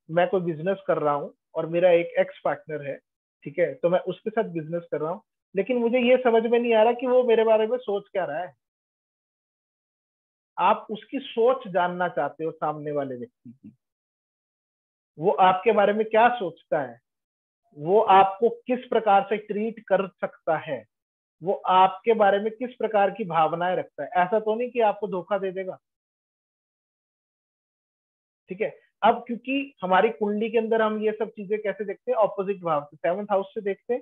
मैं कोई बिजनेस कर रहा हूँ और मेरा एक एक्स पार्टनर है, ठीक है, तो मैं उसके साथ बिजनेस कर रहा हूँ, लेकिन मुझे ये समझ में नहीं आ रहा कि वो मेरे बारे में सोच क्या रहा है। आप उसकी सोच जानना चाहते हो, सामने वाले व्यक्ति की, वो आपके बारे में क्या सोचता है, वो आपको किस प्रकार से ट्रीट कर सकता है, वो आपके बारे में किस प्रकार की भावनाएं रखता है। ऐसा तो नहीं कि आपको धोखा दे देगा। ठीक है, अब क्योंकि हमारी कुंडली के अंदर हम ये सब चीजें कैसे देखते हैं, ऑपोजिट भाव से, 7th हाउस से देखते हैं।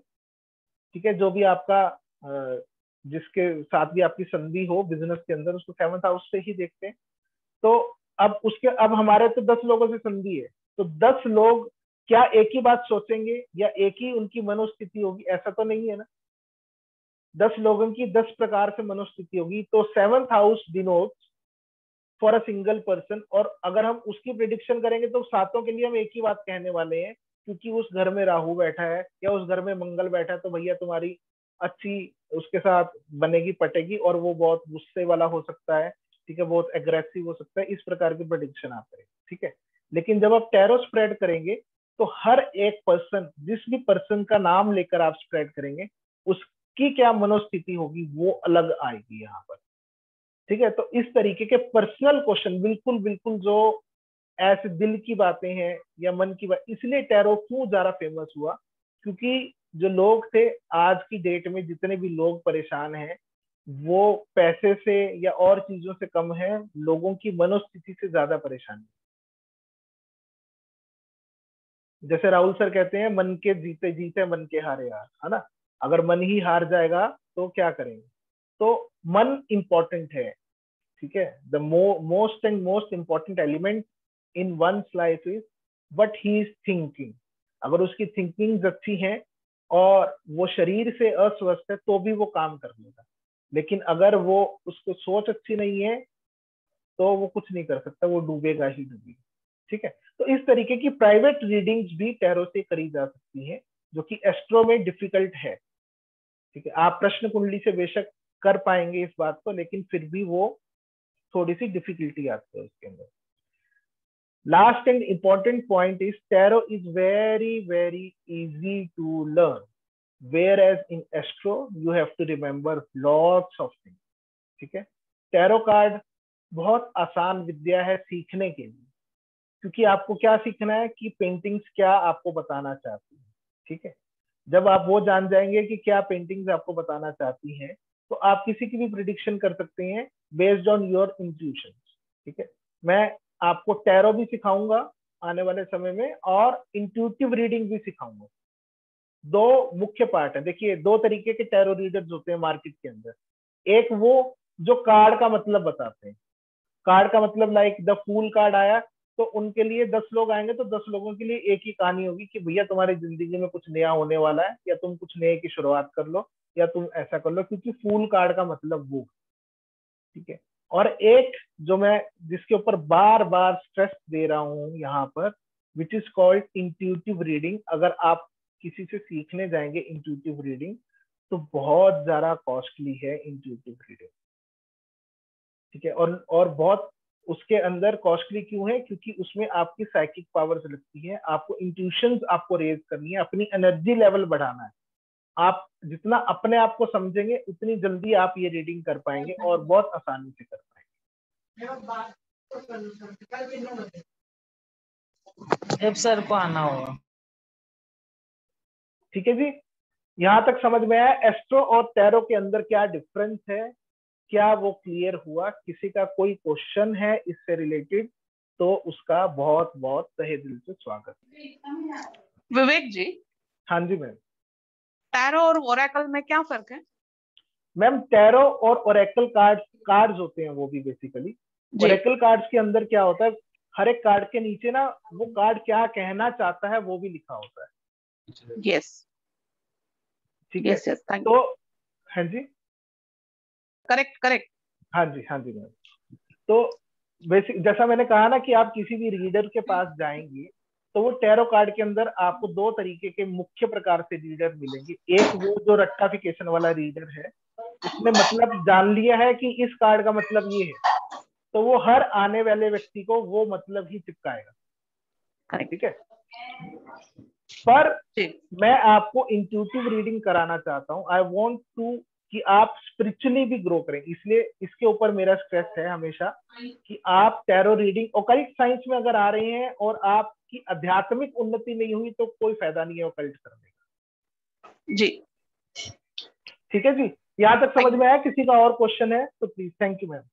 ठीक है, जो भी आपका जिसके साथ भी आपकी संधि हो बिजनेस के अंदर, उसको 7th हाउस से ही देखते हैं। तो अब हमारे तो 10 लोगों से संधि है, तो 10 लोग क्या एक ही बात सोचेंगे या एक ही उनकी मनोस्थिति होगी? ऐसा तो नहीं है ना, 10 लोगों की 10 प्रकार से मनोस्थिति होगी। तो 7th house denotes for a single person, और अगर हम उसकी प्रिडिक्शन करेंगे तो सातों के लिए हम एक ही बात कहने वाले हैं, क्योंकि उस घर में राहु बैठा है या उस घर में मंगल बैठा है, तो भैया तुम्हारी अच्छी उसके साथ बनेगी, पटेगी, और वो बहुत गुस्से वाला हो सकता है, ठीक है, बहुत एग्रेसिव हो सकता है, इस प्रकार की प्रिडिक्शन आप करेंगे। ठीक है, लेकिन जब आप टैरो स्प्रेड करेंगे तो हर एक पर्सन, जिस भी पर्सन का नाम लेकर आप स्प्रेड करेंगे, उसकी क्या मनोस्थिति होगी वो अलग आएगी यहाँ पर। ठीक है, तो इस तरीके के पर्सनल क्वेश्चन, बिल्कुल बिल्कुल जो ऐसे दिल की बातें हैं या मन की बात, इसलिए टैरो क्यों ज्यादा फेमस हुआ, क्योंकि जो लोग थे आज की डेट में, जितने भी लोग परेशान हैं, वो पैसे से या और चीजों से कम है, लोगों की मनोस्थिति से ज्यादा परेशान है। जैसे राहुल सर कहते हैं, मन के जीते जीते मन के हारे हार, है ना, अगर मन ही हार जाएगा तो क्या करेंगे? तो मन इंपॉर्टेंट है। ठीक है, the most important element in one life is what he is thinking. अगर उसकी थिंकिंग अच्छी है और वो शरीर से अस्वस्थ है तो भी वो काम कर लेगा, लेकिन अगर वो उसको सोच अच्छी नहीं है तो वो कुछ नहीं कर सकता, वो डूबेगा ही डूबेगा। ठीक है, तो इस तरीके की प्राइवेट रीडिंग्स भी टैरो से करी जा सकती है, जो कि एस्ट्रो में डिफिकल्ट है। ठीक है, आप प्रश्न कुंडली से बेशक कर पाएंगे इस बात को, लेकिन फिर भी वो थोड़ी सी डिफिकल्टी आती है उसके अंदर। Last and important point is tarot is very easy to learn, whereas in astro you have to remember lots of things. ठीक है, टैरो कार्ड बहुत आसान विद्या है सीखने के लिए, क्योंकि आपको क्या सीखना है कि पेंटिंग्स क्या आपको बताना चाहती है। ठीक है, जब आप वो जान जाएंगे कि क्या पेंटिंग्स आपको बताना चाहती हैं, तो आप किसी की भी प्रिडिक्शन कर सकते हैं बेस्ड ऑन योर इंट्यूशन। ठीक है, मैं आपको टैरो भी सिखाऊंगा आने वाले समय में, और इंट्यूटिव रीडिंग भी सिखाऊंगा। दो मुख्य पार्ट है। देखिए, दो तरीके के टैरो रीडर्स होते हैं मार्केट के अंदर। एक वो जो कार्ड का मतलब बताते हैं, कार्ड का मतलब लाइक द फूल कार्ड आया तो उनके लिए 10 लोग आएंगे तो 10 लोगों के लिए एक ही कहानी होगी कि भैया तुम्हारी जिंदगी में कुछ नया होने वाला है, या तुम कुछ नए की शुरुआत कर लो, या तुम ऐसा कर लो, क्योंकि फूल कार्ड का मतलब वो, ठीक है। और एक जो मैं जिसके ऊपर बार बार स्ट्रेस दे रहा हूं यहाँ पर, which is called intuitive reading. अगर आप किसी से सीखने जाएंगे इंट्यूटिव रीडिंग तो बहुत ज्यादा कॉस्टली है इंट्यूटिव रीडिंग, ठीक है। और बहुत उसके अंदर कॉस्टली क्यों है, क्योंकि उसमें आपकी साइकिक पावर्स लगती है, आपको इंट्यूशंस आपको रेज करनी है, अपनी एनर्जी लेवल बढ़ाना है। आप जितना अपने आप को समझेंगे उतनी जल्दी आप ये रीडिंग कर पाएंगे और बहुत आसानी से कर पाएंगे। जब सर को आना होगा। ठीक है जी, यहाँ तक समझ में आया एस्ट्रो और टैरो के अंदर क्या डिफरेंस है, क्या वो क्लियर हुआ? किसी का कोई क्वेश्चन है इससे रिलेटेड तो उसका बहुत बहुत तहे दिल से स्वागत। विवेक जी। हाँ जी मैम। टैरो और ओरेकल में क्या फर्क है? मैम टैरो और ओरेकल कार्ड्स होते हैं वो भी बेसिकली। ओरेकल कार्ड्स के अंदर क्या होता है, हर एक कार्ड के नीचे ना वो कार्ड क्या कहना चाहता है वो भी लिखा होता है। यस ठीक है। यस तो हाँ जी करेक्ट। हाँ जी मैम। तो बेसिक जैसा मैंने कहा ना कि आप किसी भी रीडर के पास जाएंगे तो वो टैरो कार्ड के अंदर आपको दो तरीके के मुख्य प्रकार से रीडर मिलेंगे। एक वो जो रट्टाफिकेशन वाला रीडर है, उसने मतलब जान लिया है कि इस कार्ड का मतलब ये है, तो वो हर आने वाले व्यक्ति को वो मतलब ही चिपकाएगा, ठीक है। पर मैं आपको इंट्यूटिव रीडिंग कराना चाहता हूँ। आई वॉन्ट टू कि आप स्पिरिचुअली भी ग्रो करें, इसलिए इसके ऊपर मेरा स्ट्रेस है हमेशा कि आप टैरो रीडिंग ऑकल्ट साइंस में अगर आ रहे हैं और आपकी आध्यात्मिक उन्नति नहीं हुई तो कोई फायदा नहीं है ऑकल्ट करने का जी। ठीक है जी, यहाँ तक समझ में आया? किसी का और क्वेश्चन है तो please. Thank you ma'am.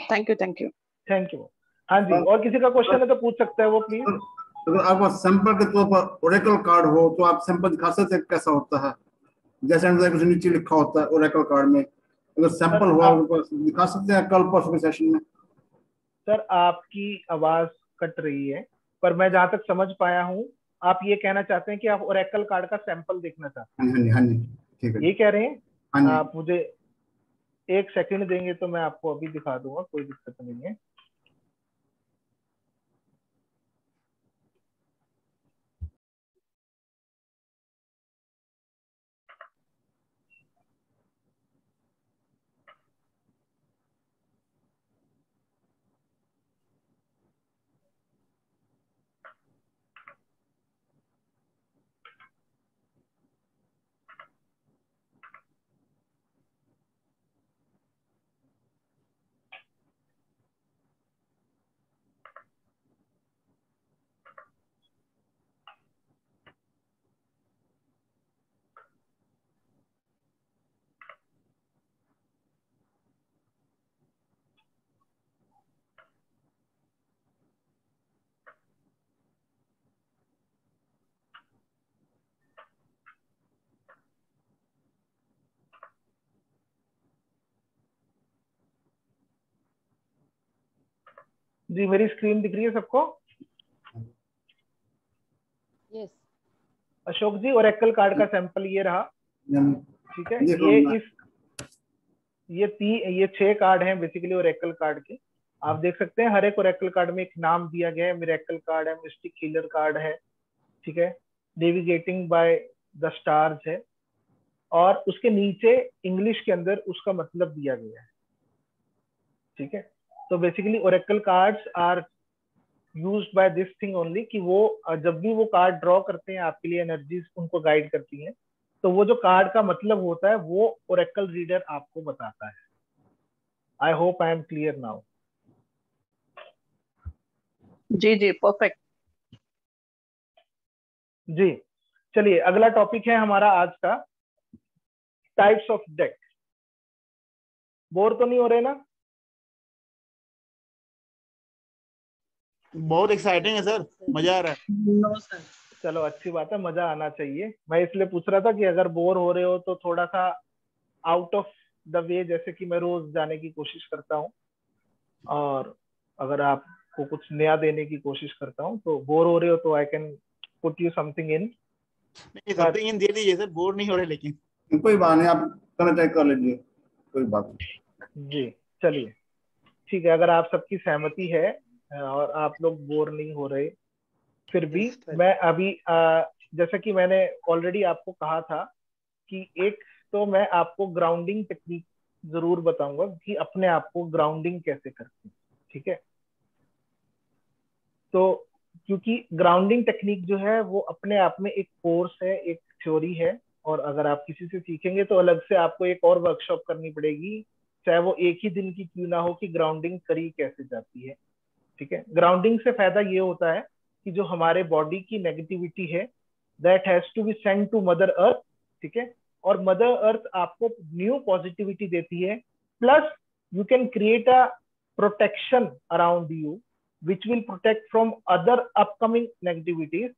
Thank you. हाँ जी, और किसी का क्वेश्चन है तो पूछ सकते हैं वो प्लीज। अगर आपको सैंपल के तौर पर ओरेकल कार्ड हो तो आप सैंपल दिखा सकते हैं कैसा होता है, जैसे कुछ नीचे लिखा होता है ओरेकल कार्ड में, अगर सैंपल हुआ उनको दिखा सकते हैं कल परसों के सेशन में? सर आपकी आवाज कट रही है, पर मैं जहां तक समझ पाया हूँ आप ये कहना चाहते हैं कि आप ओरेकल कार्ड का सैंपल देखना चाहते हैं। हाँ जी ठीक है। ये कह रहे हैं? हाँ जी। आप मुझे एक सेकंड देंगे तो मैं आपको अभी दिखा दूंगा, कोई दिक्कत नहीं है। जी मेरी स्क्रीन दिख रही है सबको? यस अशोक जी, ओरेकल कार्ड का सैंपल ये रहा, ठीक है। ये 6 कार्ड हैं बेसिकली ओरेकल कार्ड के। आप देख सकते हैं हर एक ओरेकल कार्ड में एक नाम दिया गया है। मिरेकल कार्ड है, मिस्टिक हीलर कार्ड है, ठीक है, नेविगेटिंग बाय द स्टार्स है, और उसके नीचे इंग्लिश के अंदर उसका मतलब दिया गया है, ठीक है। तो basically oracle cards are used by this thing only कि वो जब भी वो कार्ड ड्रॉ करते हैं आपके लिए एनर्जीज उनको गाइड करती हैं, तो वो जो कार्ड का मतलब होता है वो ओरेकल रीडर आपको बताता है। I hope I am clear now. जी परफेक्ट। जी चलिए, अगला टॉपिक है हमारा आज का, टाइप्स ऑफ डेक। बोर तो नहीं हो रहे ना? बहुत एक्साइटिंग है सर, मजा आ रहा है। चलो अच्छी बात है, मजा आना चाहिए। मैं इसलिए पूछ रहा था कि अगर बोर हो रहे हो तो थोड़ा सा आउट ऑफ द वे, जैसे कि मैं रोज जाने की कोशिश करता हूँ, और अगर आपको कुछ नया देने की कोशिश करता हूँ तो बोर हो रहे हो तो I can put you something in. नहीं, समथिंग इन दे दीजिए सर, बोर नहीं हो रहे लेकिन। कोई बात नहीं, आप कनेक्ट कर लीजिए, कोई बात नहीं। जी चलिए ठीक है, अगर आप सबकी सहमति है और आप लोग बोर नहीं हो रहे, फिर भी मैं अभी जैसा कि मैंने ऑलरेडी आपको कहा था कि एक तो मैं आपको ग्राउंडिंग टेक्निक जरूर बताऊंगा कि अपने आप को ग्राउंडिंग कैसे करते हैं, ठीक है। तो क्योंकि ग्राउंडिंग टेक्निक जो है वो अपने आप में एक कोर्स है, एक थ्योरी है, और अगर आप किसी से सीखेंगे तो अलग से आपको एक और वर्कशॉप करनी पड़ेगी, चाहे वो एक ही दिन की क्यों ना हो, कि ग्राउंडिंग करी कैसे जाती है, ठीक है। ग्राउंडिंग से फायदा ये होता है कि जो हमारे बॉडी की नेगेटिविटी है that has to be send to Mother Earth, ठीक है, और मदर अर्थ आपको न्यू पॉजिटिविटी देती है, plus you can create a protection around you which will protect from other upcoming negativities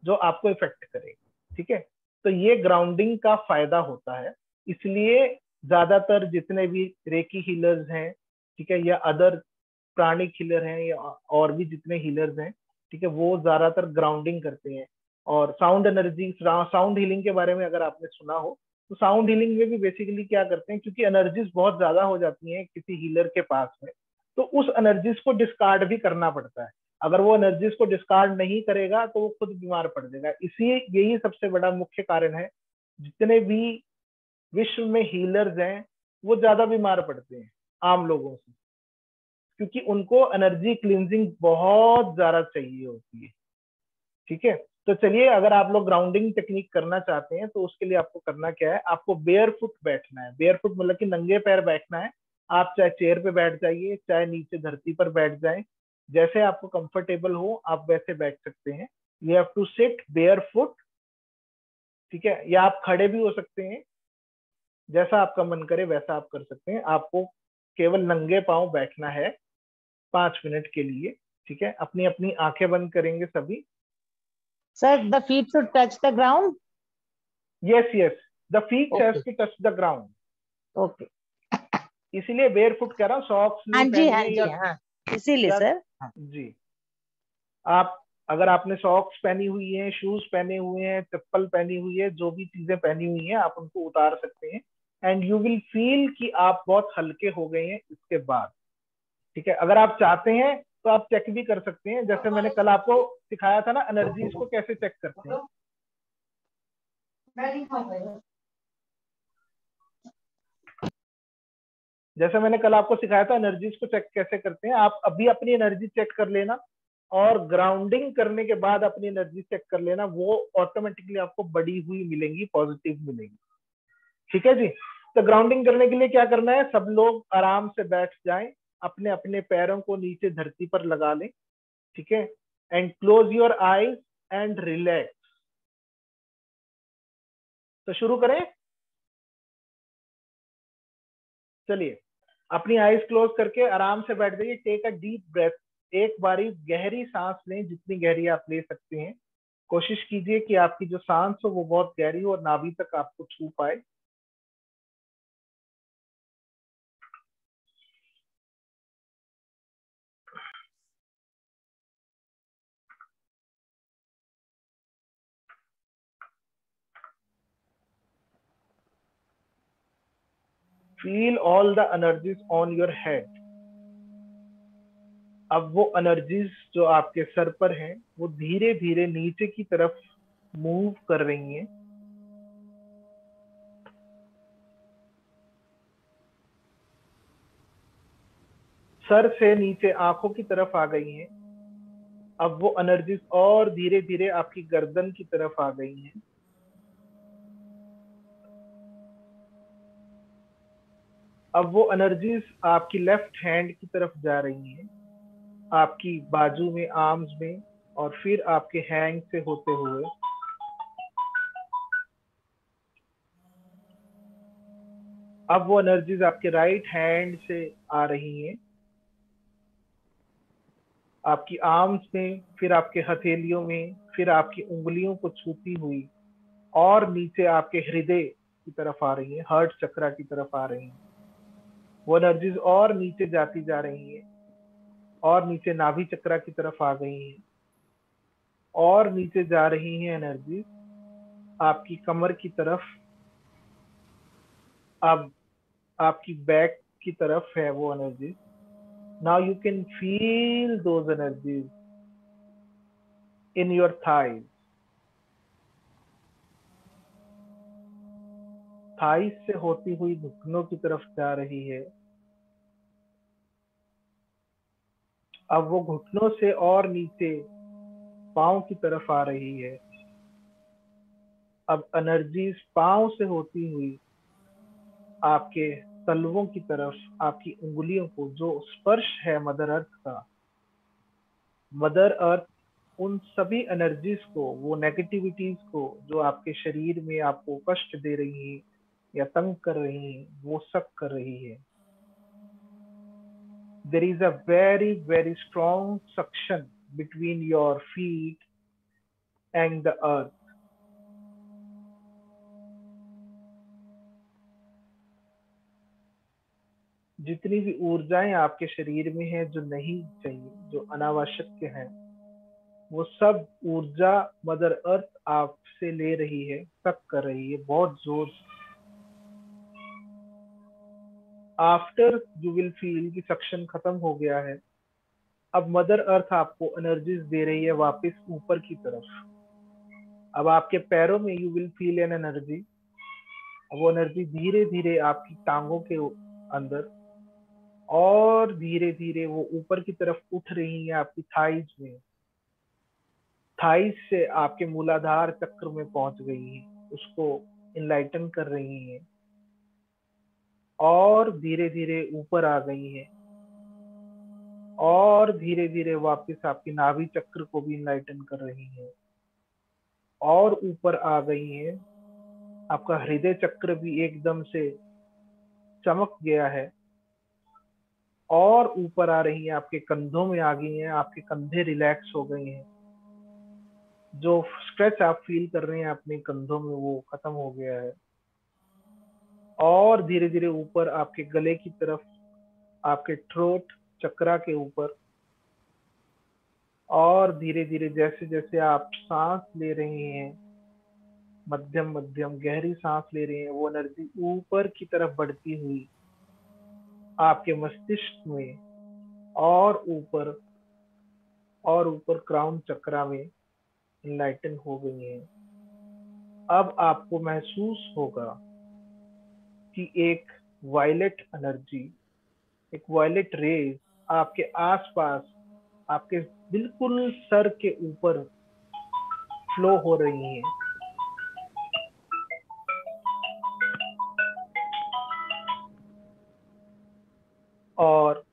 जो आपको इफेक्ट करेगी, ठीक है। तो ये ग्राउंडिंग का फायदा होता है, इसलिए ज्यादातर जितने भी रेकी हीलर्स हैं, ठीक है, या अदर प्राणिक हीलर हैं या और भी जितने हीलर्स हैं, ठीक है, वो ज्यादातर ग्राउंडिंग करते हैं। और साउंड एनर्जी, साउंड हीलिंग के बारे में अगर आपने सुना हो तो साउंड हीलिंग में भी बेसिकली क्या करते हैं, क्योंकि एनर्जीज बहुत ज्यादा हो जाती हैं किसी हीलर के पास में, तो उस एनर्जीज को डिस्कार्ड भी करना पड़ता है। अगर वो एनर्जीज को डिस्कार्ड नहीं करेगा तो वो खुद बीमार पड़ जाएगा। इसी यही सबसे बड़ा मुख्य कारण है जितने भी विश्व में हीलर्स हैं वो ज्यादा बीमार पड़ते हैं आम लोगों से, क्योंकि उनको एनर्जी क्लींजिंग बहुत ज्यादा चाहिए होती है, ठीक है। तो चलिए, अगर आप लोग ग्राउंडिंग टेक्निक करना चाहते हैं तो उसके लिए आपको करना क्या है, आपको बेयर फुट बैठना है। बेयर फुट मतलब कि नंगे पैर बैठना है। आप चाहे चेयर पे बैठ जाइए, चाहे नीचे धरती पर बैठ जाएं, जैसे आपको कंफर्टेबल हो आप वैसे बैठ सकते हैं। You have to sit barefoot, ठीक है, या आप खड़े भी हो सकते हैं, जैसा आपका मन करे वैसा आप कर सकते हैं। आपको केवल नंगे पांव बैठना है 5 मिनट के लिए, ठीक है। अपनी अपनी आंखें बंद करेंगे सभी। Sir, the feet should touch the ground. Yes yes, the feet Okay. Has to touch the ground. Okay. इसीलिए बेयर फुट कह रहा हूँ, सॉक्स हाँ नहीं जी, हाँ पहनिए जी, हाँ, इसीलिए या सर। हाँ। जी। आप अगर आपने सॉक्स पहनी हुई है, शूज पहने हुए हैं, चप्पल पहनी हुई है, जो भी चीजें पहनी हुई हैं आप उनको उतार सकते हैं, एंड यू विल फील कि आप बहुत हल्के हो गए हैं इसके बाद, ठीक है। अगर आप चाहते हैं तो आप चेक भी कर सकते हैं, जैसे मैंने कल आपको सिखाया था ना एनर्जीज को कैसे चेक करते हैं। जैसे मैंने कल आपको सिखाया था एनर्जीज को चेक कैसे करते हैं, आप अभी अपनी एनर्जी चेक कर लेना और ग्राउंडिंग करने के बाद अपनी एनर्जी चेक कर लेना, वो ऑटोमेटिकली आपको बढ़ी हुई मिलेंगी, पॉजिटिव मिलेंगी, ठीक है जी। तो ग्राउंडिंग करने के लिए क्या करना है, सब लोग आराम से बैठ जाएं, अपने अपने पैरों को नीचे धरती पर लगा लें, ठीक है, and close your eyes and relax. तो शुरू करें, चलिए अपनी आईज क्लोज करके आराम से बैठ जाइए। टेक अ डीप ब्रेथ, एक बारी गहरी सांस लें, जितनी गहरी आप ले सकते हैं। कोशिश कीजिए कि आपकी जो सांस हो वो बहुत गहरी हो और नाभि तक आपको छू पाए। Feel all the energies on your head. अब वो एनर्जीज जो आपके सर पर हैं वो धीरे धीरे नीचे की तरफ मूव कर रही हैं। सर से नीचे आंखों की तरफ आ गई हैं। अब वो एनर्जीज और धीरे धीरे आपकी गर्दन की तरफ आ गई हैं। अब वो एनर्जीज आपकी लेफ्ट हैंड की तरफ जा रही हैं, आपकी बाजू में, आर्म्स में, और फिर आपके हैंड से होते हुए अब वो एनर्जीज आपके राइट हैंड से आ रही हैं, आपकी आर्म्स में, फिर आपके हथेलियों में, फिर आपकी उंगलियों को छूती हुई और नीचे आपके हृदय की तरफ आ रही है, हार्ट चक्रा की तरफ आ रही है। वो एनर्जीज और नीचे जाती जा रही है। और नीचे नाभि चक्रा की तरफ आ गई हैं और नीचे जा रही हैं एनर्जी आपकी कमर की तरफ। अब आपकी बैक की तरफ है वो energy. Now you can feel those energies in your thighs. Thighs से होती हुई घुटनों की तरफ जा रही है। अब वो घुटनों से और नीचे पांव की तरफ आ रही है। अब एनर्जी पांव से होती हुई आपके तलवों की तरफ, आपकी उंगलियों को, जो स्पर्श है मदर अर्थ का, मदर अर्थ उन सभी एनर्जीज को, वो नेगेटिविटीज को जो आपके शरीर में आपको कष्ट दे रही है या तंग कर रही है, वो सक कर रही है। There is a very, very strong suction between your feet and the earth. जितनी भी ऊर्जाएं आपके शरीर में हैं जो नहीं चाहिए, जो अनावश्यक हैं, वो सब ऊर्जा मदर अर्थ आपसे ले रही है, सक कर रही है बहुत जोर से। आफ्टर यू विल फील कि सक्शन खत्म हो गया है, अब मदर अर्थ आपको एनर्जीज दे रही है वापस ऊपर की तरफ। अब आपके पैरों में you will feel an energy. वो एनर्जी धीरे धीरे आपकी टांगों के अंदर और धीरे धीरे वो ऊपर की तरफ उठ रही है आपकी थाइज में। थाइज से आपके मूलाधार चक्र में पहुंच गई है, उसको इनलाइटन कर रही है और धीरे धीरे ऊपर आ गई है और धीरे धीरे वापस आपकी नाभि चक्र को भी इनलाइटन कर रही है और ऊपर आ गई है। आपका हृदय चक्र भी एकदम से चमक गया है और ऊपर आ रही है, आपके कंधों में आ गई हैं, आपके कंधे रिलैक्स हो गए हैं। जो स्ट्रेच आप फील कर रहे हैं अपने कंधों में वो खत्म हो गया है और धीरे धीरे ऊपर आपके गले की तरफ, आपके थ्रोट चक्रा के ऊपर, और धीरे धीरे जैसे जैसे आप सांस ले रहे हैं, मध्यम मध्यम गहरी सांस ले रहे हैं, वो एनर्जी ऊपर की तरफ बढ़ती हुई आपके मस्तिष्क में और ऊपर क्राउन चक्रा में इनलाइटन हो गई है। अब आपको महसूस होगा कि एक वायलेट एनर्जी, एक वायलेट रेज आपके आसपास, आपके बिल्कुल सर के ऊपर फ्लो हो रही है। और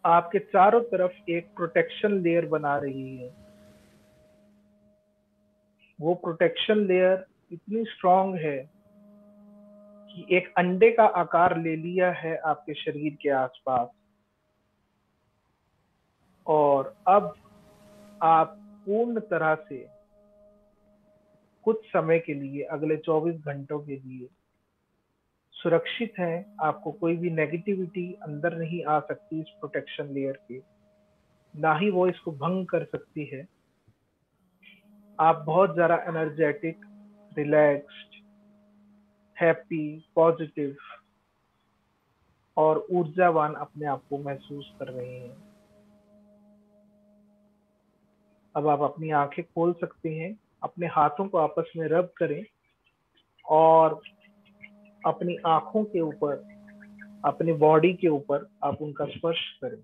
आपके चारों तरफ एक प्रोटेक्शन लेयर बना रही है। वो प्रोटेक्शन लेयर इतनी स्ट्रांग है कि एक अंडे का आकार ले लिया है आपके शरीर के आसपास। और अब आप पूर्ण तरह से कुछ समय के लिए, अगले 24 घंटों के लिए सुरक्षित हैं। आपको कोई भी नेगेटिविटी अंदर नहीं आ सकती इस प्रोटेक्शन लेयर के, ना ही वो इसको भंग कर सकती है। आप बहुत ज्यादा एनर्जेटिक, रिलैक्स्ड, हैप्पी, पॉजिटिव और ऊर्जावान अपने आप को महसूस कर रहे हैं। अब आप अपनी आंखें खोल सकते हैं, अपने हाथों को आपस में रब करें और अपनी आंखों के ऊपर, अपनी बॉडी के ऊपर आप उनका स्पर्श करें,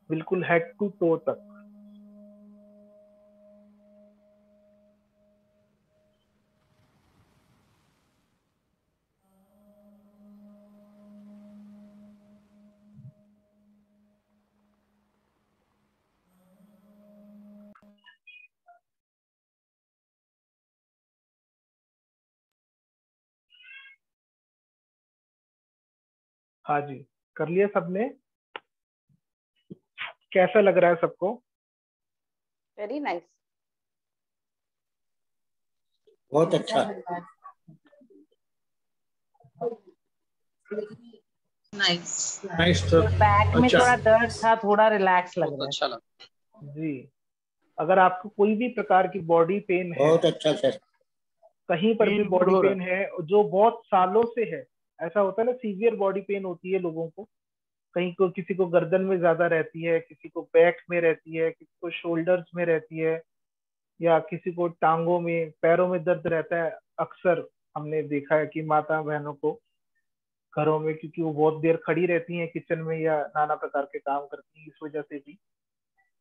बिल्कुल हेड टू टो तक। हाँ जी, कर लिया सबने? कैसा लग रहा है सबको? Very nice. बहुत अच्छा। नाइस। Nice sir. बैक में अच्छा थोड़ा दर्द था, थोड़ा रिलैक्स लग बहुत रहा अच्छा लगा। जी, अगर आपको कोई भी प्रकार की बॉडी पेन है, बहुत अच्छा सर। कहीं पर भी Feel good बॉडी हो रहा पेन है जो बहुत सालों से है, ऐसा होता है ना, सीवियर बॉडी पेन होती है लोगों को, कहीं को किसी को गर्दन में ज्यादा रहती है, किसी को बैक में रहती है, किसी को शोल्डर्स में रहती है, या किसी को टांगों में पैरों में दर्द रहता है। अक्सर हमने देखा है कि माता बहनों को घरों में, क्योंकि वो बहुत देर खड़ी रहती हैं किचन में या नाना प्रकार के काम करती हैं, इस वजह से भी।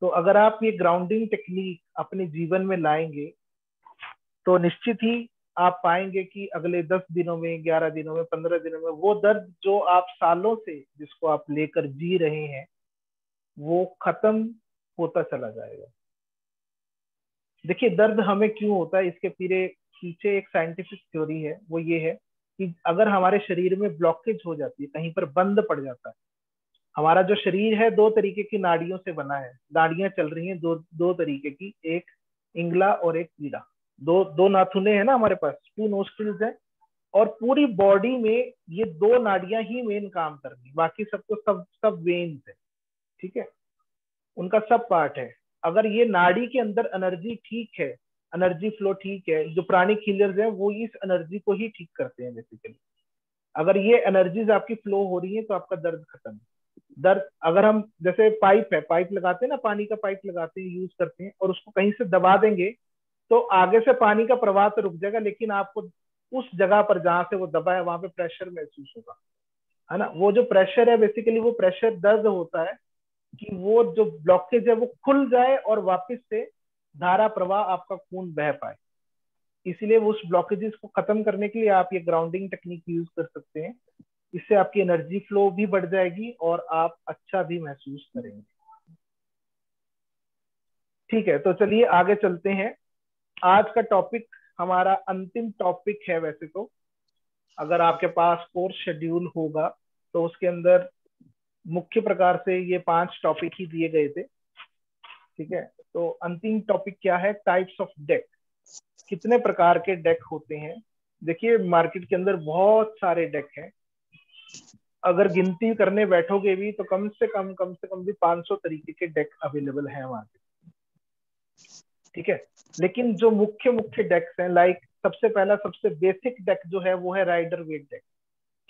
तो अगर आप ये ग्राउंडिंग टेक्निक अपने जीवन में लाएंगे तो निश्चित ही आप पाएंगे कि अगले 10 दिनों में, 11 दिनों में, 15 दिनों में वो दर्द जो आप सालों से जिसको आप लेकर जी रहे हैं वो खत्म होता चला जाएगा। देखिए, दर्द हमें क्यों होता है, इसके पीछे एक साइंटिफिक थ्योरी है। वो ये है कि अगर हमारे शरीर में ब्लॉकेज हो जाती है, कहीं पर बंद पड़ जाता है, हमारा जो शरीर है 2 तरीके की नाड़ियों से बना है, नाड़ियां चल रही हैं दो तरीके की, एक इंगला और एक पीड़ा। दो नाथुने हैं ना हमारे पास, 2 नोस्ट्रिल्स है, और पूरी बॉडी में ये 2 नाड़ियां ही मेन काम कर रही, बाकी सबको सब वेन्स है, ठीक है, उनका सब पार्ट है। अगर ये नाड़ी के अंदर एनर्जी ठीक है, एनर्जी फ्लो ठीक है, जो प्राणिक हीलर्स हैं वो इस एनर्जी को ही ठीक करते हैं बेसिकली। अगर ये एनर्जीज आपकी फ्लो हो रही है तो आपका दर्द खत्म है। दर्द, अगर हम जैसे पाइप लगाते हैं ना, पानी का पाइप लगाते हैं, यूज करते हैं, और उसको कहीं से दबा देंगे तो आगे से पानी का प्रवाह तो रुक जाएगा, लेकिन आपको उस जगह पर जहां से वो दबा है वहां पे प्रेशर महसूस होगा, है ना। वो जो प्रेशर है बेसिकली वो प्रेशर दर्द होता है कि वो जो ब्लॉकेज है वो खुल जाए और वापस से धारा प्रवाह, आपका खून बह पाए। इसीलिए उस ब्लॉकेजेस को खत्म करने के लिए आप ये ग्राउंडिंग टेक्निक यूज कर सकते हैं। इससे आपकी एनर्जी फ्लो भी बढ़ जाएगी और आप अच्छा भी महसूस करेंगे। ठीक है, तो चलिए आगे चलते हैं। आज का टॉपिक हमारा अंतिम टॉपिक है। वैसे तो अगर आपके पास कोर्स शेड्यूल होगा तो उसके अंदर मुख्य प्रकार से ये 5 टॉपिक ही दिए गए थे, ठीक है। तो अंतिम टॉपिक क्या है? Types of deck. कितने प्रकार के डेक होते हैं? देखिए, मार्केट के अंदर बहुत सारे डेक हैं। अगर गिनती करने बैठोगे भी तो कम से कम भी 500 तरीके के डेक अवेलेबल हैं मार्केट, ठीक है। लेकिन जो मुख्य डेक्स हैं, लाइक सबसे पहला, सबसे बेसिक डेक जो है वो है राइडर वेट डेक,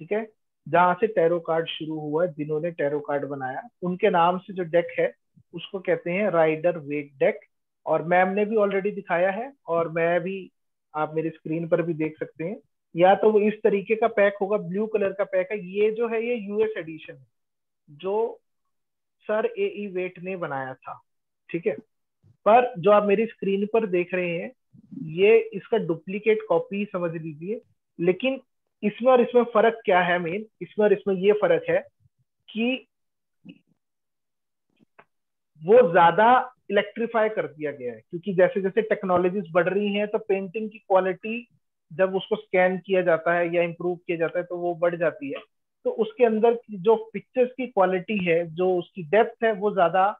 ठीक है। जहां से टैरो कार्ड शुरू हुआ, जिन्होंने टैरो कार्ड बनाया उनके नाम से जो डेक है उसको कहते हैं राइडर वेट डेक। और मैम ने भी ऑलरेडी दिखाया है और मैं भी, आप मेरी स्क्रीन पर भी देख सकते हैं। या तो वो इस तरीके का पैक होगा, ब्लू कलर का पैक है। ये जो है ये यूएस एडिशन है जो सर ए वेट ने बनाया था, ठीक है। पर जो आप मेरी स्क्रीन पर देख रहे हैं ये इसका डुप्लीकेट कॉपी समझ लीजिए। लेकिन इसमें और इसमें फर्क क्या है? मेन इसमें और इसमें ये फर्क है कि वो ज्यादा इलेक्ट्रीफाई कर दिया गया है, क्योंकि जैसे जैसे टेक्नोलॉजीज बढ़ रही हैं तो पेंटिंग की क्वालिटी जब उसको स्कैन किया जाता है या इम्प्रूव किया जाता है तो वो बढ़ जाती है। तो उसके अंदर जो पिक्चर्स की क्वालिटी है, जो उसकी डेप्थ है, वो ज्यादा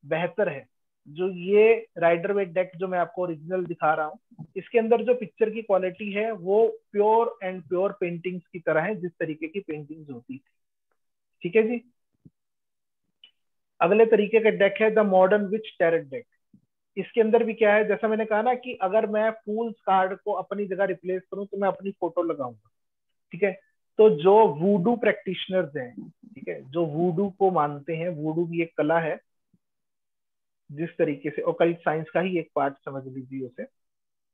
बेहतर है। जो ये राइडर वेट डेक जो मैं आपको ओरिजिनल दिखा रहा हूँ, इसके अंदर जो पिक्चर की क्वालिटी है वो प्योर एंड प्योर पेंटिंग्स की तरह है, जिस तरीके की पेंटिंग्स होती थी, ठीक है जी। अगले तरीके का डेक है the modern which tarot deck. इसके अंदर भी क्या है, जैसा मैंने कहा ना कि अगर मैं फूल्स कार्ड को अपनी जगह रिप्लेस करूं तो मैं अपनी फोटो लगाऊंगा, ठीक है। तो जो वूडू प्रैक्टिशनर्स हैं, ठीक है, जो वूडू को मानते हैं, वूडू भी एक कला है, जिस तरीके से ओकल्ट साइंस का ही एक पार्ट समझ लीजिए उसे।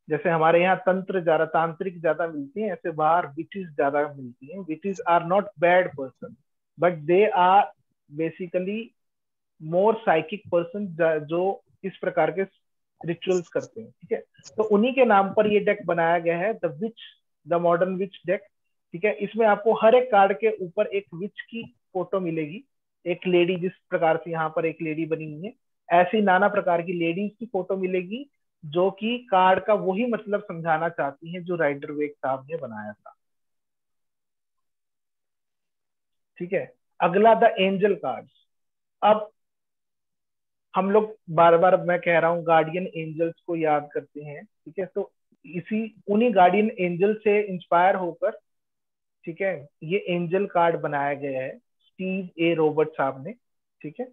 जैसे हमारे यहाँ तंत्र ज्यादा, तांत्रिक ज्यादा मिलती हैं, ऐसे बाहर विचेस ज्यादा मिलती हैं। Witches are not bad person but they are basically more psychic person जो इस प्रकार के रिचुअल्स करते हैं, ठीक है। तो उन्हीं के नाम पर ये डेक बनाया गया है, द मॉडर्न विच डेक, ठीक है। इसमें आपको हर एक कार्ड के ऊपर एक विच की फोटो मिलेगी, एक लेडी, जिस प्रकार से यहाँ पर एक लेडी बनी हुई है, ऐसी नाना प्रकार की लेडीज की फोटो मिलेगी जो कि कार्ड का वही मतलब समझाना चाहती हैं जो राइडर वेट साहब ने बनाया था, ठीक है। अगला द एंजल कार्ड्स। अब हम लोग बार बार, मैं कह रहा हूँ, गार्डियन एंजल्स को याद करते हैं, ठीक है। तो उन्हीं गार्डियन एंजल से इंस्पायर होकर, ठीक है, ये एंजल कार्ड बनाया गया है स्टीव ए रॉबर्ट साहब ने। ठीक है,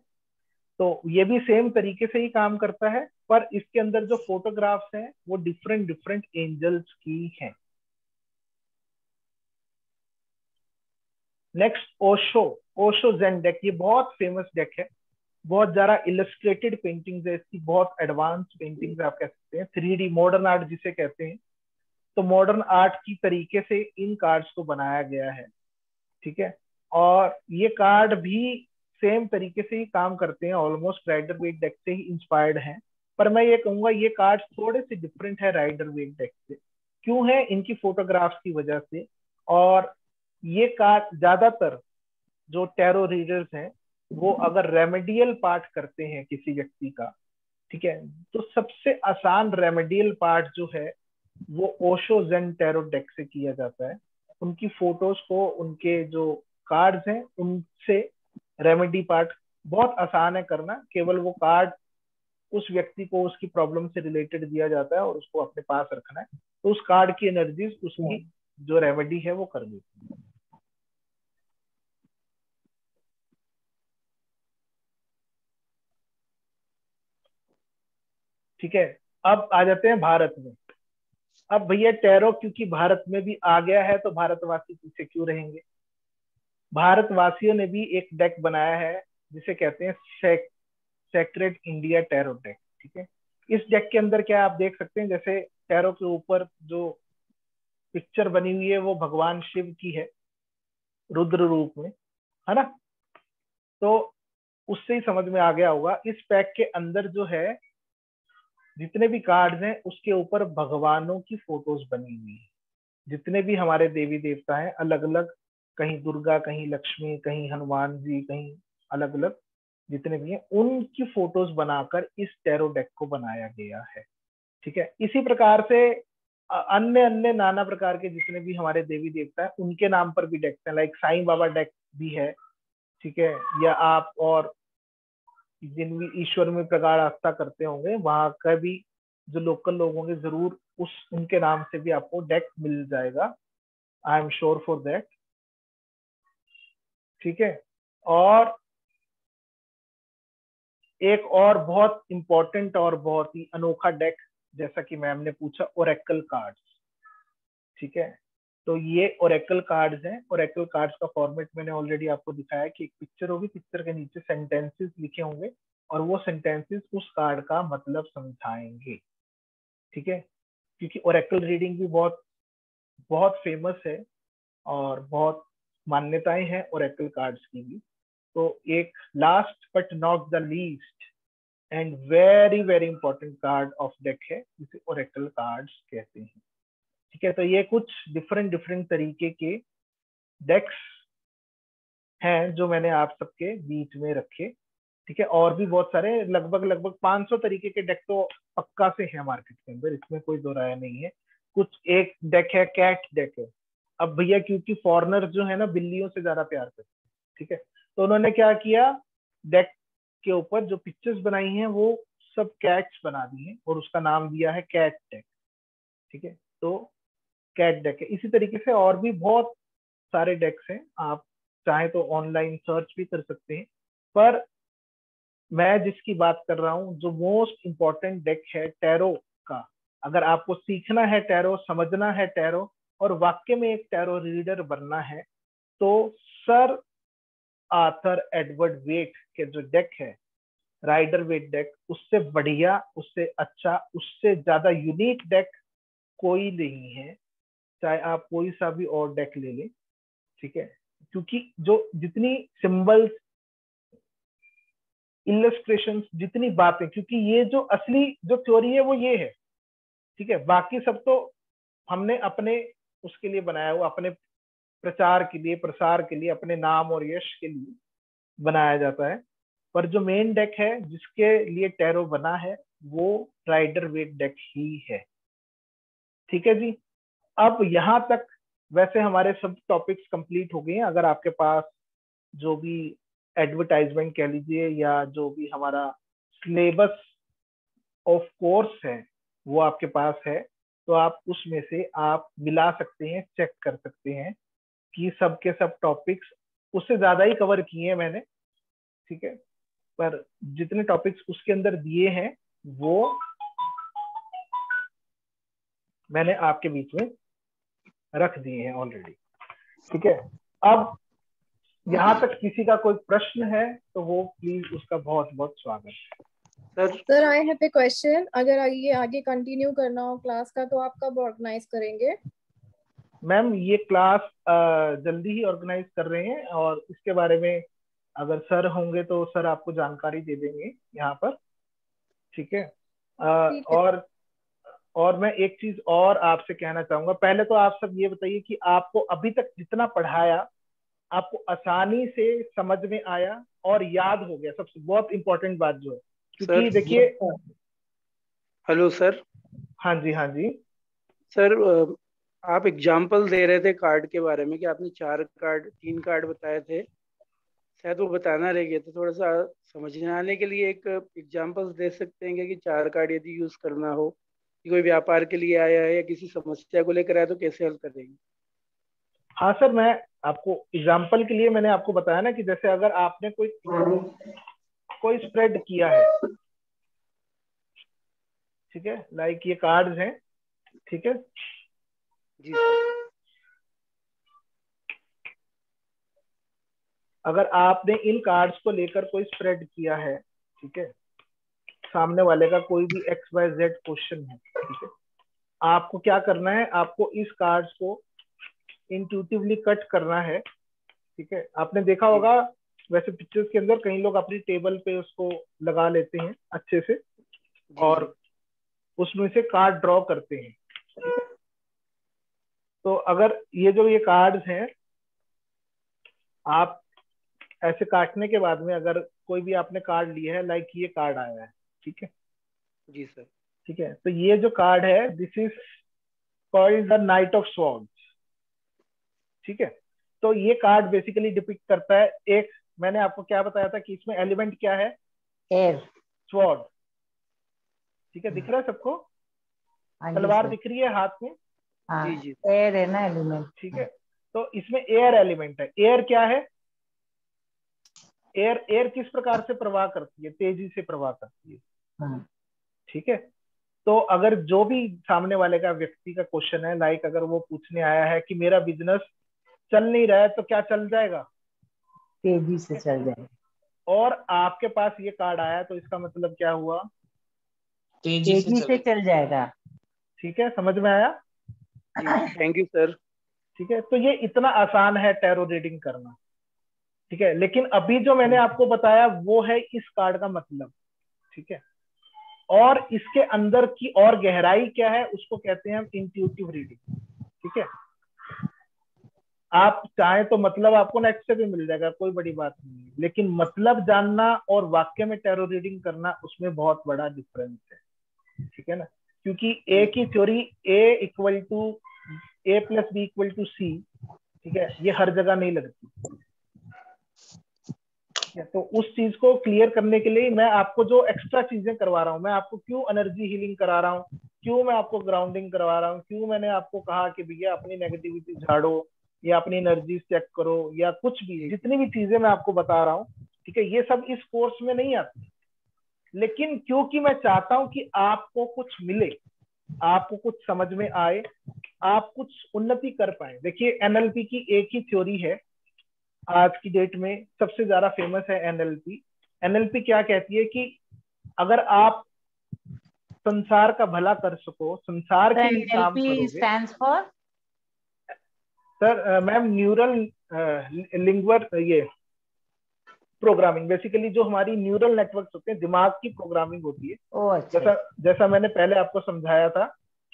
तो ये भी सेम तरीके से ही काम करता है, पर इसके अंदर जो फोटोग्राफ्स हैं वो डिफरेंट डिफरेंट एंजल्स की हैं। नेक्स्ट ओशो जेन डेक, ये बहुत फेमस डेक है, बहुत ज्यादा इलस्ट्रेटेड पेंटिंग्स है इसकी, बहुत एडवांस पेंटिंग्स आप कह सकते हैं, 3D मॉडर्न आर्ट जिसे कहते हैं। तो मॉडर्न आर्ट की तरीके से इन कार्ड्स को बनाया गया है। ठीक है, और ये कार्ड भी सेम तरीके से ही काम करते हैं, ऑलमोस्ट राइडर वेट डेक से ही इंस्पायर्ड हैं, पर मैं ये कहूंगा ये कार्ड थोड़े से डिफरेंट है राइडर वेट डेक से। क्यों है? इनकी फोटोग्राफ्स की वजह से। और ये कार्ड ज्यादातर जो टैरो रीडर्स हैं वो अगर रेमेडियल पार्ट करते हैं किसी व्यक्ति का, ठीक है, तो सबसे आसान रेमेडियल पार्ट जो है वो ओशो जेन टैरो डेक से किया जाता है। उनकी फोटोज को, उनके जो कार्ड्स हैं उनसे रेमेडी पार्ट बहुत आसान है करना, केवल वो कार्ड उस व्यक्ति को उसकी प्रॉब्लम से रिलेटेड दिया जाता है और उसको अपने पास रखना है, तो उस कार्ड की एनर्जीज उसकी जो रेमेडी है वो कर देती है। ठीक है, अब आ जाते हैं भारत में। अब भैया टैरो क्योंकि भारत में भी आ गया है तो भारतवासी पीछे क्यों रहेंगे? भारतवासियों ने भी एक डेक बनाया है जिसे कहते हैं सेक्रेड इंडिया टैरो डेक। ठीक है, इस डेक के अंदर क्या आप देख सकते हैं, जैसे टैरो के ऊपर जो पिक्चर बनी हुई है वो भगवान शिव की है रुद्र रूप में, है ना? तो उससे ही समझ में आ गया होगा। इस पैक के अंदर जो है जितने भी कार्ड्स हैं उसके ऊपर भगवानों की फोटोज बनी हुई है। जितने भी हमारे देवी देवता हैं अलग अलग, कहीं दुर्गा, कहीं लक्ष्मी, कहीं हनुमान जी, कहीं अलग अलग जितने भी हैं उनकी फोटोज बनाकर इस टैरो डेक को बनाया गया है। ठीक है, इसी प्रकार से अन्य अन्य नाना प्रकार के जितने भी हमारे देवी देवता हैं उनके नाम पर भी डेक्स हैं, लाइक साईं बाबा डेक भी है। ठीक है, या आप और जिन भी ईश्वर में प्रगाढ़ आस्था करते होंगे वहां का भी जो लोकल लोग होंगे जरूर उनके नाम से भी आपको डेक मिल जाएगा, I am sure for that. ठीक है, और एक और बहुत इंपॉर्टेंट और बहुत ही अनोखा डेक, जैसा कि मैम ने पूछा, ओरेकल कार्ड्स। ठीक है, तो ये ओरेकल कार्ड्स हैं। ओरेकल कार्ड्स का फॉर्मेट मैंने ऑलरेडी आपको दिखाया कि एक पिक्चर होगी, पिक्चर के नीचे सेंटेंसेस लिखे होंगे और वो सेंटेंसेस उस कार्ड का मतलब समझाएंगे। ठीक है, क्योंकि ओरेकल रीडिंग भी बहुत बहुत फेमस है और बहुत मान्यताएं हैं ओरेकल कार्ड्स की भी। तो एक last but not the least and very very important card of deck है जिसे ओरेकल कार्ड्स कहते हैं। ठीक है, तो ये कुछ डिफरेंट डिफरेंट तरीके के डेक्स हैं जो मैंने आप सबके बीच में रखे। ठीक है, और भी बहुत सारे लगभग 500 तरीके के डेक तो पक्का से है मार्केट के अंदर, इसमें कोई दो राय नहीं है। कुछ एक डेक है कैट डेक है। अब भैया क्योंकि फॉरेनर जो है ना बिल्लियों से ज्यादा प्यार करते हैं, ठीक है, तो उन्होंने क्या किया, डेक के ऊपर जो पिक्चर्स बनाई हैं वो सब कैट्स बना दी हैं और उसका नाम दिया है कैट डेक। ठीक है, तो कैट डेक है। इसी तरीके से और भी बहुत सारे डेक्स हैं, आप चाहे तो ऑनलाइन सर्च भी कर सकते हैं, पर मैं जिसकी बात कर रहा हूँ जो मोस्ट इंपॉर्टेंट डेक है टैरो का, अगर आपको सीखना है टैरो, समझना है टैरो और वाकई में एक टैरो रीडर बनना है, तो सर आर्थर एडवर्ड वेट के जो डेक है राइडर वेट डेक, उससे बढ़िया, उससे अच्छा, उससे ज्यादा यूनिक डेक कोई नहीं है, चाहे आप कोई सा भी और डेक ले लें। ठीक है, क्योंकि जो जितनी सिंबल्स, इलस्ट्रेशन, जितनी बातें, क्योंकि ये जो असली जो थ्योरी है वो ये है। ठीक है, बाकी सब तो हमने अपने उसके लिए बनाया हुआ, अपने प्रचार के लिए, प्रसार के लिए, अपने नाम और यश के लिए बनाया जाता है, पर जो मेन डेक है जिसके लिए टैरो बना है वो राइडर वेट डेक ही है। ठीक है जी, अब यहाँ तक वैसे हमारे सब टॉपिक्स कंप्लीट हो गए हैं। अगर आपके पास जो भी एडवर्टाइजमेंट कह लीजिए या जो भी हमारा सिलेबस ऑफ कोर्स है वो आपके पास है, तो आप उसमें से आप मिला सकते हैं, चेक कर सकते हैं कि सब के सब टॉपिक्स उससे ज्यादा ही कवर किए हैं मैंने, ठीक है, पर जितने टॉपिक्स उसके अंदर दिए हैं वो मैंने आपके बीच में रख दिए हैं ऑलरेडी, ठीक है। अब यहाँ तक किसी का कोई प्रश्न है तो वो प्लीज, उसका बहुत बहुत स्वागत है। Sir I have a question, अगर ये आगे कंटिन्यू करना हो क्लास का तो आप कब ऑर्गेनाइज करेंगे? मैम ये क्लास जल्दी ही ऑर्गेनाइज कर रहे हैं, और इसके बारे में अगर सर होंगे तो सर आपको जानकारी दे देंगे यहाँ पर, ठीक है। और मैं एक चीज और आपसे कहना चाहूंगा। पहले तो आप सब ये बताइए कि आपको अभी तक जितना पढ़ाया आपको आसानी से समझ में आया और याद हो गया, सबसे बहुत इंपॉर्टेंट बात जो है, क्योंकि देखिए। Hello sir. हाँ जी, हाँ जी सर, आप एग्जाम्पल दे रहे थे कार्ड के बारे में कि आपने 3 कार्ड बताए थे, शायद वो बताना रह गया, तो थोड़ा सा समझने आने के लिए एक एग्जाम्पल्स दे सकते हैं कि 4 कार्ड यदि यूज करना हो, कि कोई व्यापार के लिए आया है या किसी समस्या को लेकर आया तो कैसे हल करेंगे? हाँ सर, मैं आपको एग्जाम्पल के लिए मैंने आपको बताया ना कि जैसे अगर आपने कोई स्प्रेड किया है, ठीक है, लाइक ये कार्ड्स हैं, ठीक है जी सर। अगर आपने इन कार्ड्स को लेकर कोई स्प्रेड किया है, ठीक है, सामने वाले का कोई भी XYZ क्वेश्चन है, ठीक है, आपको क्या करना है, आपको इस कार्ड्स को इंट्यूटिवली कट करना है, ठीक है। आपने देखा होगा वैसे पिक्चर्स के अंदर कई लोग अपनी टेबल पे उसको लगा लेते हैं अच्छे से और उसमें से कार्ड ड्रॉ करते हैं, ठीक है। तो अगर ये कार्ड्स हैं, आप ऐसे काटने के बाद में अगर कोई भी आपने कार्ड लिया है, लाइक ये कार्ड आया है, ठीक है जी सर, ठीक है, तो ये जो कार्ड है this is called the night of swords, ठीक है। तो ये कार्ड बेसिकली डिपिक्ट करता है, एक मैंने आपको क्या बताया था कि इसमें एलिमेंट क्या है, एयर, स्वॉर्ड, ठीक है, दिख रहा है सबको, तलवार दिख रही है हाथ में, जी जी, एयर है ना एलिमेंट, ठीक है। तो इसमें एयर एलिमेंट है। एयर क्या है, एयर किस प्रकार से प्रवाह करती है, तेजी से प्रवाह करती है, ठीक है। तो अगर जो भी सामने वाले का व्यक्ति का क्वेश्चन है, लाइक अगर वो पूछने आया है कि मेरा बिजनेस चल नहीं रहा है तो क्या चल जाएगा, तेजी से चल जाएगा, और आपके पास ये कार्ड आया तो इसका मतलब क्या हुआ, तेजी से चल जाएगा, ठीक है, समझ में आया? Thank you sir. ठीक है, तो ये इतना आसान है टैरो रीडिंग करना, ठीक है। लेकिन अभी जो मैंने आपको बताया वो है इस कार्ड का मतलब, ठीक है, और इसके अंदर की और गहराई क्या है उसको कहते हैं हम इंट्यूटिव रीडिंग, ठीक है। आप चाहें तो मतलब आपको नेट से भी मिल जाएगा, कोई बड़ी बात नहीं है, लेकिन मतलब जानना और वाक्य में टैरो रीडिंग करना उसमें बहुत बड़ा डिफरेंस है, ठीक है ना। क्योंकि ए की थ्योरी A + B = C, ठीक है, ये हर जगह नहीं लगती, ठीक है। तो उस चीज को क्लियर करने के लिए मैं आपको जो एक्स्ट्रा चीजें करवा रहा हूँ, मैं आपको क्यों एनर्जी हीलिंग करा रहा हूँ, क्यों मैं आपको ग्राउंडिंग करवा रहा हूँ, क्यों मैंने आपको कहा कि भैया अपनी नेगेटिविटी झाड़ो या अपनी एनर्जी चेक करो या कुछ भी, जितनी भी चीजें मैं आपको बता रहा हूँ, ठीक है, ये सब इस कोर्स में नहीं आती, लेकिन क्योंकि मैं चाहता हूं कि आपको कुछ मिले, आपको कुछ समझ में आए, आप कुछ उन्नति कर पाए। देखिए NLP की एक ही थ्योरी है आज की डेट में, सबसे ज्यादा फेमस है NLP क्या कहती है कि अगर आप संसार का भला कर सको, संसार के लिए काम करोगे। Stands for sir ma'am neural lingua ये प्रोग्रामिंग, बेसिकली जो हमारी न्यूरल नेटवर्क होते हैं, दिमाग की प्रोग्रामिंग होती है। अच्छा। जैसा मैंने पहले आपको समझाया था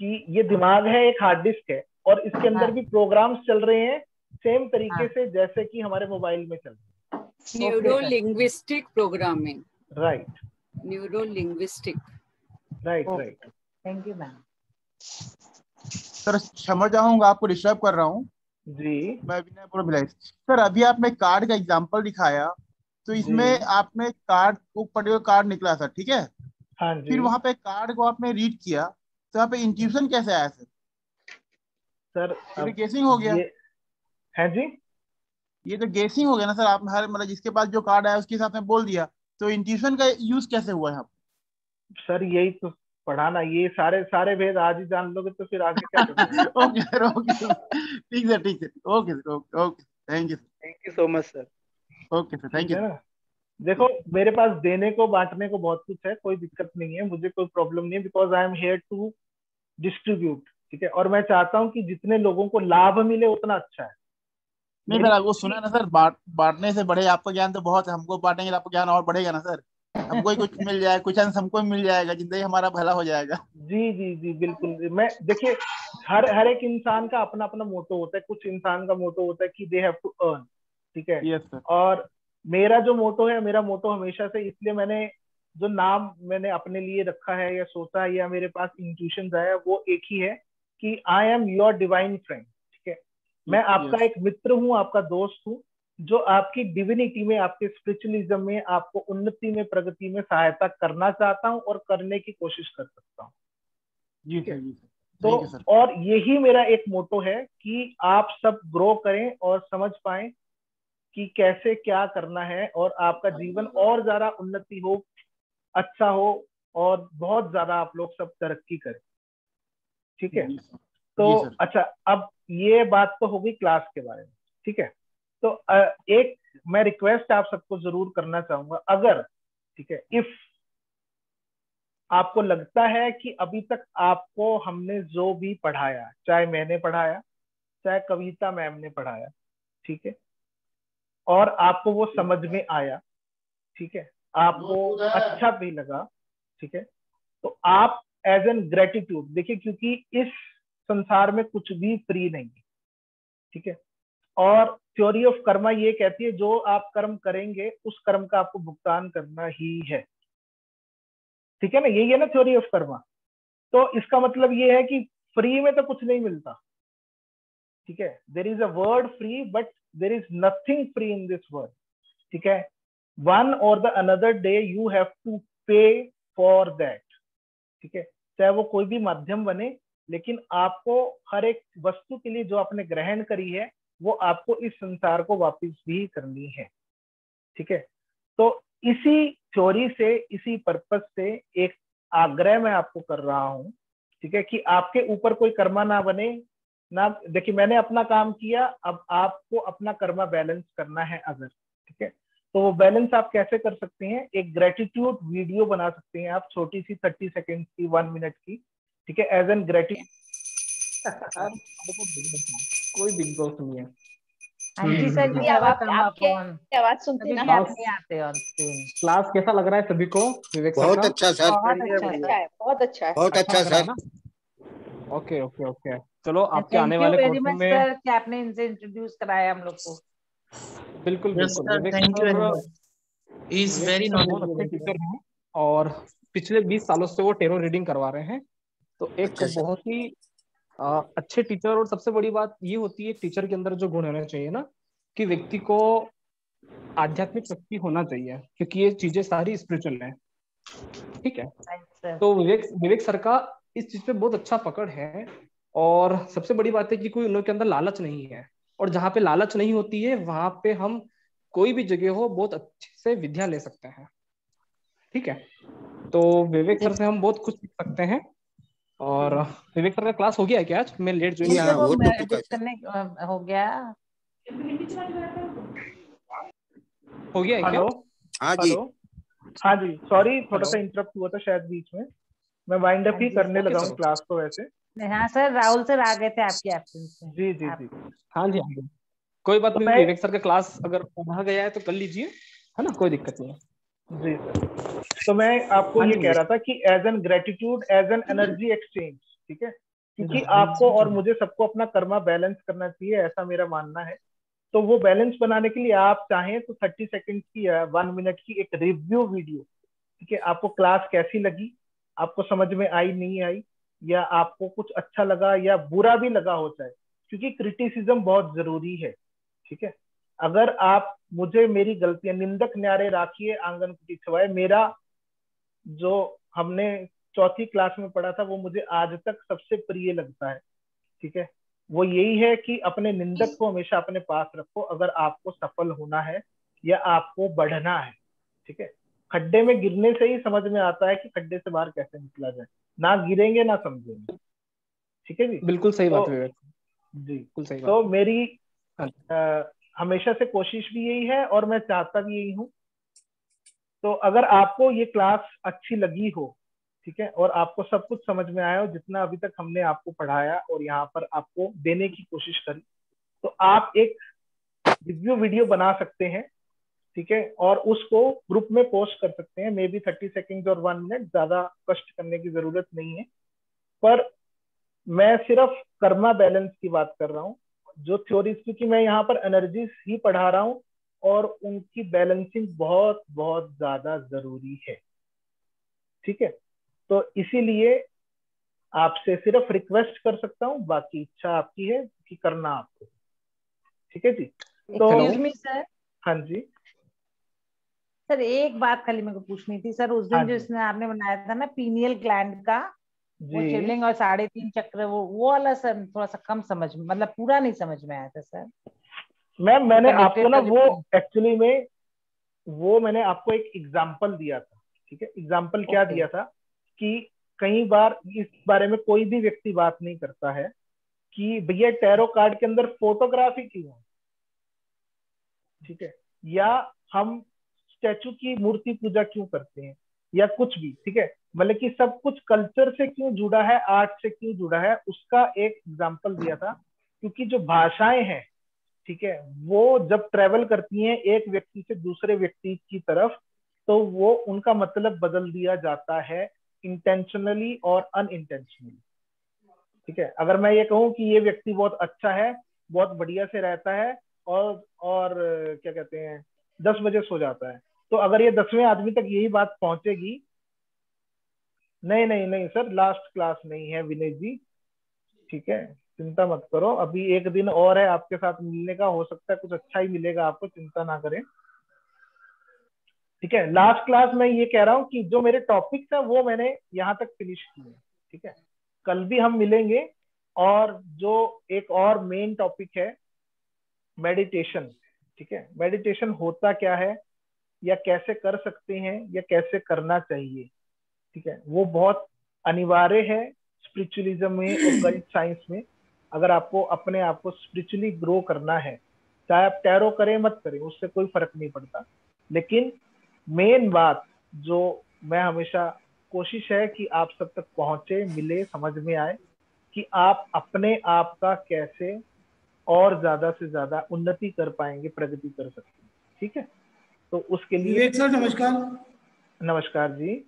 कि ये दिमाग है, एक हार्ड डिस्क है, और इसके अंदर भी प्रोग्राम्स चल रहे हैं सेम तरीके से जैसे कि हमारे मोबाइल में चल रहे हैं। Neuro linguistic programming, right, neuro linguistic, right. Thank you ma'am. Sir क्षमा चाहूंगा, आपको डिस्टर्ब कर रहा हूँ जी। मैं विनय पुरोहित। सर अभी आपने कार्ड का एग्जांपल दिखाया, तो इसमें आपने कार्ड को पर्टिकुलर कार्ड निकला सर, ठीक है, हाँ जी। फिर वहां पे कार्ड को आपने रीड किया तो यहाँ पे इंट्यूशन कैसे आया सर? सर गेसिंग हो गया। है जी। ये तो गेसिंग हो गया ना सर, आप हर मतलब जिसके पास जो कार्ड आया उसके हिसाब से बोल दिया, तो इंट्यूशन का यूज कैसे हुआ है? सर यही तो पढ़ाना, ये सारे सारे भेद आज ही जान लोगे तो फिर आगे क्या करोगे। ओके सर, ओके सर, ठीक है, ठीक है, okay sir, okay, okay, thank you, thank you so much sir. Okay sir, thank ठीक है यू। ना। देखो मेरे पास देने को बांटने को बहुत कुछ है, कोई दिक्कत नहीं है, मुझे कोई प्रॉब्लम नहीं है, because I am here to distribute. ठीक है, और मैं चाहता हूँ कि जितने लोगों को लाभ मिले उतना अच्छा है। नहीं मेरी सर, वो सुना ना सर, बांटने से बढ़े, आपका ज्ञान तो बहुत है, हमको बांटेंगे तो आपका ज्ञान और बढ़ेगा ना सर। हमको ही कुछ मिल जाए, कुछ अंश हमको मिल जाएगा, जिंदगी हमारा भला हो जाएगा। जी जी जी बिल्कुल। मैं देखिए, हर हर एक इंसान का अपना अपना मोटो होता है। कुछ इंसान का मोटो होता है कि दे हैव टू अर्न। ठीक है, यस सर। और मेरा जो मोटो है, मेरा मोटो हमेशा से, इसलिए मैंने जो नाम मैंने अपने लिए रखा है या सोचा है या मेरे पास इंट्यूशन आया वो एक ही है कि I am your divine friend. ठीक है, मैं आपका एक मित्र हूँ, आपका दोस्त हूँ, जो आपकी डिविनिटी में, आपके स्पिरिचुअलिज्म में, आपको उन्नति में, प्रगति में सहायता करना चाहता हूँ और करने की कोशिश कर सकता हूँ। जी सर, जी सर, तो थैंक यू सर। और यही मेरा एक मोटो है कि आप सब ग्रो करें और समझ पाएं कि कैसे क्या करना है और आपका जीवन और ज्यादा उन्नति हो, अच्छा हो, और बहुत ज्यादा आप लोग सब तरक्की करें। ठीक है, जी सर, तो जी सर। अच्छा, अब ये बात तो हो गई क्लास के बारे में। ठीक है, तो एक मैं रिक्वेस्ट आप सबको जरूर करना चाहूंगा, अगर, ठीक है, इफ आपको लगता है कि अभी तक आपको हमने जो भी पढ़ाया, चाहे मैंने पढ़ाया, चाहे कविता मैम ने पढ़ाया, ठीक है, और आपको वो समझ में आया, ठीक है, आपको अच्छा भी लगा, ठीक है, तो आप एज एन ग्रेटिट्यूड देखिए, क्योंकि इस संसार में कुछ भी फ्री नहीं है। ठीक है, और थ्योरी ऑफ कर्मा ये कहती है जो आप कर्म करेंगे उस कर्म का आपको भुगतान करना ही है। ठीक है ना, यही है ना थ्योरी ऑफ कर्मा। तो इसका मतलब ये है कि फ्री में तो कुछ नहीं मिलता। ठीक है, there is a word free, but there is nothing free in this world. ठीक है, one or the another day you have to pay for that. ठीक है, चाहे वो कोई भी माध्यम बने, लेकिन आपको हर एक वस्तु के लिए जो आपने ग्रहण करी है वो आपको इस संसार को वापस भी करनी है। ठीक है, तो इसी थ्योरी से, इसी पर्पस से एक आग्रह मैं आपको कर रहा हूं, ठीक है, कि आपके ऊपर कोई कर्मा ना बने ना। देखिए मैंने अपना काम किया, अब आपको अपना कर्मा बैलेंस करना है अगर, ठीक है, तो वो बैलेंस आप कैसे कर सकते हैं, एक ग्रेटिट्यूड वीडियो बना सकते हैं आप, छोटी सी 30 सेकेंड की, 1 मिनट की। ठीक है, एज एन ग्रेटिट्यूड। कोई बिग बॉस नहीं है। हाँ जी सर जी, अब अब हम आपकी अपन आवाज सुनते अभी ना। भी आप नहीं आते और क्लास कैसा लग रहा है सभी को विवेक सर बहुत का? अच्छा सर, बहुत अच्छा अच्छा है, बहुत अच्छा है। बहुत अच्छा लग रहा है सर। ना? ओके ओके ओके, चलो आपके आने थैंक यू वाले वेरी कोर्स मच में सर कि आपने इनसे इंट्रोड्यूस कराया हम लोग को। बिल्कुल यस बिल्कुल। Sir, Vivek thank you sir, very much. Is Vivek very sir बहुत अच्छे नॉलेजेबल। टीचर हैं और पिछले 20 सालों से वो टेरो रीडिंग करवा रहे हैं। तो एक अच्छा सर। बहुत ही अच्छे टीचर, और सबसे बड़ी बात ये होती है टीचर के अंदर जो गुण होना चाहिए ना, कि व्यक्ति को आध्यात्मिक शक्ति होना चाहिए, क्योंकि ये चीजें सारी स्पिरिचुअल है। ठीक है, तो विवेक विवेक सर का इस चीज पे बहुत अच्छा पकड़ है। और सबसे बड़ी बात है कि कोई उन लोग के अंदर लालच नहीं है, और जहाँ पे लालच नहीं होती है वहां पे हम कोई भी जगह हो बहुत अच्छे से विद्या ले सकते हैं। ठीक है, तो विवेक सर से हम बहुत कुछ सीख सकते हैं। और विवेक सर का क्लास हो गया है क्या आज? मैं लेट ज्वाइन जी किया हाँ, था। हो तो चुका है सर। डिस्कनेक्ट हो गया। हो गया है क्या? हेलो हाँ जी। हेलो, हाँ जी, सॉरी थोड़ा सा इंटरप्ट हुआ था शायद बीच में, मैं वाइंड अप हाँ ही जी करने सर। लगा हूँ क्लास को वैसे। हाँ सर, राहुल सर आ गए थे आपकी एब्सेंस में। जी जी आप जी। हाँ जी हाँ जी, कोई बात तो नहीं। मैं, विवेक सर का क्लास अगर रह गया है तो कर लीजिए, है ना, कोई दिक्कत नहीं है। जी सर, तो मैं आपको हाँ ये जी कह विवेक रहा था कि as an gratitude, as an energy exchange, ठीक है, क्योंकि आपको और सर। मुझे सबको अपना कर्मा बैलेंस करना चाहिए, ऐसा मेरा मानना है। तो वो बैलेंस बनाने के लिए आप चाहें तो 30 सेकंड की या 1 मिनट की एक रिव्यू वीडियो, ठीक है, आपको क्लास कैसी लगी, आपको समझ में आई नहीं आई, या आपको कुछ अच्छा लगा या बुरा भी लगा हो, चाहे, क्योंकि क्रिटिसिज्म बहुत जरूरी है। ठीक है, अगर आप मुझे मेरी गलतियां, निंदक न्यारे राखिए आंगन कुटी छवाए, मेरा जो हमने चौथी क्लास में पढ़ा था वो मुझे आज तक सबसे प्रिय लगता है। ठीक है, वो यही है कि अपने निंदक को हमेशा अपने पास रखो अगर आपको सफल होना है या आपको बढ़ना है। ठीक है, खड्डे में गिरने से ही समझ में आता है कि खड्डे से बाहर कैसे निकला जाए, ना गिरेंगे ना समझेंगे। ठीक है जी, बिल्कुल सही बात है विवेक, जी बिल्कुल सही तो बात। मेरी हमेशा से कोशिश भी यही है और मैं चाहता भी यही हूँ। तो अगर आपको ये क्लास अच्छी लगी हो, ठीक है, और आपको सब कुछ समझ में आया हो जितना अभी तक हमने आपको पढ़ाया और यहाँ पर आपको देने की कोशिश करी, तो आप एक रिव्यू वीडियो बना सकते हैं। ठीक है, और उसको ग्रुप में पोस्ट कर सकते हैं, मे बी 30 सेकेंड और 1 मिनट, ज्यादा कष्ट करने की जरूरत नहीं है। पर मैं सिर्फ कर्मा बैलेंस की बात कर रहा हूँ, जो थ्योरीज, क्योंकि मैं यहाँ पर एनर्जीज ही पढ़ा रहा हूँ और उनकी बैलेंसिंग बहुत बहुत ज्यादा जरूरी है। ठीक है, तो इसीलिए आपसे सिर्फ रिक्वेस्ट कर सकता हूँ, बाकी इच्छा आपकी है कि करना आपको। ठीक है जी, तो एक्सक्यूज मी सर। हाँ जी सर एक बात खाली मेरे को पूछनी थी सर, उस हाँ दिन जो जी इसने आपने बनाया था ना पीनियल ग्लैंड का, वो जी शिवलिंग और 3.5 चक्र, वो वाला सर थोड़ा सा कम समझ, मतलब पूरा नहीं समझ में आया था सर। मैम, मैंने आपको ना वो वो एक्चुअली में वो मैंने आपको एक एग्जाम्पल दिया था। ठीक है, एग्जाम्पल क्या दिया था कि कई बार इस बारे में कोई भी व्यक्ति बात नहीं करता है कि भैया टैरो कार्ड के अंदर फोटोग्राफी क्यों है। ठीक है, या हम स्टैचू की मूर्ति पूजा क्यों करते हैं या कुछ भी। ठीक है, मतलब कि सब कुछ कल्चर से क्यों जुड़ा है, आर्ट से क्यों जुड़ा है, उसका एक एग्जाम्पल दिया था। क्योंकि जो भाषाएं हैं, ठीक है, वो जब ट्रेवल करती हैं एक व्यक्ति से दूसरे व्यक्ति की तरफ, तो वो उनका मतलब बदल दिया जाता है, इंटेंशनली और अनइंटेंशनली। ठीक है, अगर मैं ये कहूँ कि ये व्यक्ति बहुत अच्छा है, बहुत बढ़िया से रहता है और क्या कहते हैं 10 बजे सो जाता है, तो अगर ये 10वें आदमी तक यही बात पहुंचेगी, नहीं नहीं नहीं सर, लास्ट क्लास नहीं है विनय जी। ठीक है, चिंता मत करो, अभी एक दिन और है आपके साथ मिलने का, हो सकता है कुछ अच्छा ही मिलेगा आपको, चिंता ना करें। ठीक है, लास्ट क्लास में ये कह रहा हूँ कि जो मेरे टॉपिक्स है वो मैंने यहाँ तक फिनिश किए। ठीक है, कल भी हम मिलेंगे और जो एक और मेन टॉपिक है मेडिटेशन। ठीक है, मेडिटेशन होता क्या है या कैसे कर सकते हैं या कैसे करना चाहिए। ठीक है, वो बहुत अनिवार्य है स्पिरिचुअलिज्म में और कल्ट साइंस में। अगर आपको अपने आप को स्पिरिचुअली ग्रो करना है, चाहे आप टैरो करें मत करें, उससे कोई फर्क नहीं पड़ता, लेकिन मेन बात जो मैं हमेशा कोशिश है कि आप सब तक पहुंचे, मिले, समझ में आए कि आप अपने आप का कैसे और ज्यादा से ज्यादा उन्नति कर पाएंगे, प्रगति कर सकते हैं। ठीक है, तो उसके लिए विवेक सर नमस्कार। नमस्कार जी।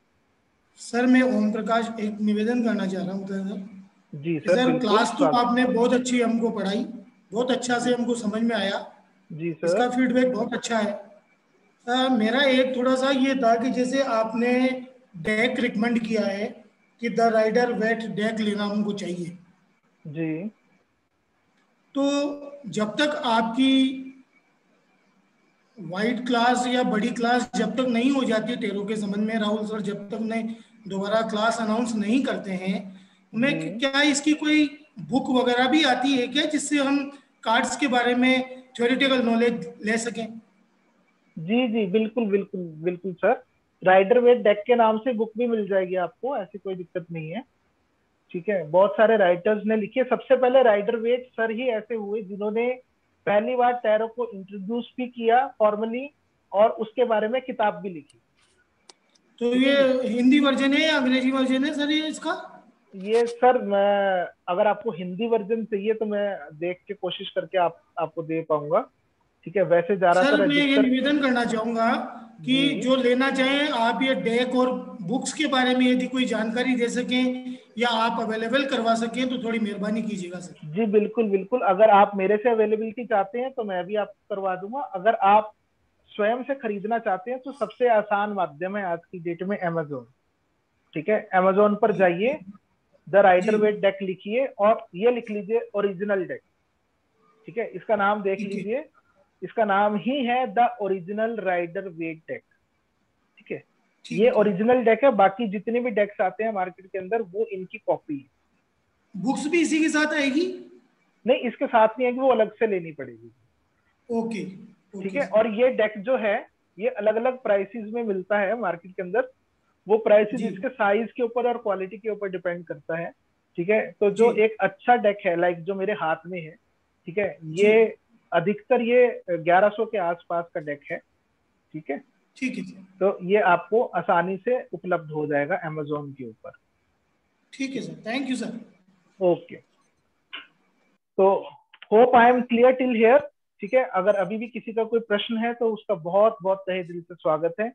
सर मैं ओम प्रकाश एक निवेदन करना चाह रहा हूँ सर। जी सर, सर बिल्कुल क्लास तो आपने बहुत अच्छी हमको पढ़ाई, बहुत अच्छा से हमको समझ में आया। जी सर, इसका फीडबैक बहुत अच्छा है। मेरा एक थोड़ा सा ये था कि जैसे आपने डेक रिकमेंड किया है कि द राइडर वेट डेक लेना हमको चाहिए जी, तो जब तक आपकी वाइट क्लास या बड़ी क्लास जब तक नहीं हो जाती टेरो के संबंध में, राहुल सर जब तक नहीं दोबारा क्लास अनाउंस नहीं करते हैं, उन्हें क्या इसकी कोई बुक वगैरह भी आती है क्या जिससे हम कार्ड्स के बारे में थ्योरेटिकल नॉलेज ले सकें? जी जी, बिल्कुल बिल्कुल बिल्कुल सर, राइडर वेट डेक के नाम से बुक भी मिल जाएगी आपको, ऐसी कोई दिक्कत नहीं है। ठीक है, बहुत सारे राइटर्स ने लिखी है। सबसे पहले राइडर वेट सर ही ऐसे हुए जिन्होंने पहली बार टैरो को इंट्रोड्यूस भी किया फॉर्मली और उसके बारे में किताब भी लिखी। तो ये हिंदी वर्जन है या अंग्रेजी वर्जन है सर ये इसका? ये सर मैं, अगर आपको हिंदी वर्जन चाहिए तो मैं देख के कोशिश करके आपको दे पाऊंगा। ठीक है, वैसे ज्यादातर सर मैं ये निवेदन करना चाहूंगा कि जो लेना चाहें आप ये डेक और बुक्स के बारे में यदि कोई जानकारी दे सकें या आप अवेलेबल करवा सकें तो थोड़ी मेहरबानी कीजिएगा सर। जी बिल्कुल बिल्कुल, अगर आप मेरे से अवेलेबिलिटी चाहते हैं तो मैं भी आपको करवा दूंगा। अगर आप स्वयं से खरीदना चाहते हैं तो सबसे आसान माध्यम है आज की डेट में अमेजोन। ठीक है, अमेजोन पर जाइए, द राइडर वेट डेक लिखिए और ये लिख लीजिए ओरिजिनल डेक। ठीक है, इसका नाम देख लीजिए, इसका नाम ही है the original Rider Waite deck. ठीक है, ये ओरिजिनल डेक है, बाकी जितने भी डेक्स आते हैं मार्केट के अंदर वो इनकी कॉपी है। बुक्स भी इसी के साथ आएगी? नहीं, इसके साथ नहीं है कि वो अलग से लेनी पड़ेगी। ओके ठीक है। और ये डेक जो है ये अलग अलग प्राइसेस में मिलता है मार्केट के अंदर। वो प्राइसेस इसके साइज के ऊपर और क्वालिटी के ऊपर डिपेंड करता है। ठीक है। तो जो एक अच्छा डेक है, लाइक जो मेरे हाथ में है, ठीक है, ये अधिकतर ये 1100 के आसपास का डेक है। ठीक है। ठीक है। तो ये आपको आसानी से उपलब्ध हो जाएगा अमेज़न के ऊपर। ठीक है sir, thank you sir. Okay, तो hope I am clear till here. ठीक है। अगर अभी भी किसी का कोई प्रश्न है तो उसका बहुत बहुत तहे दिल से स्वागत है।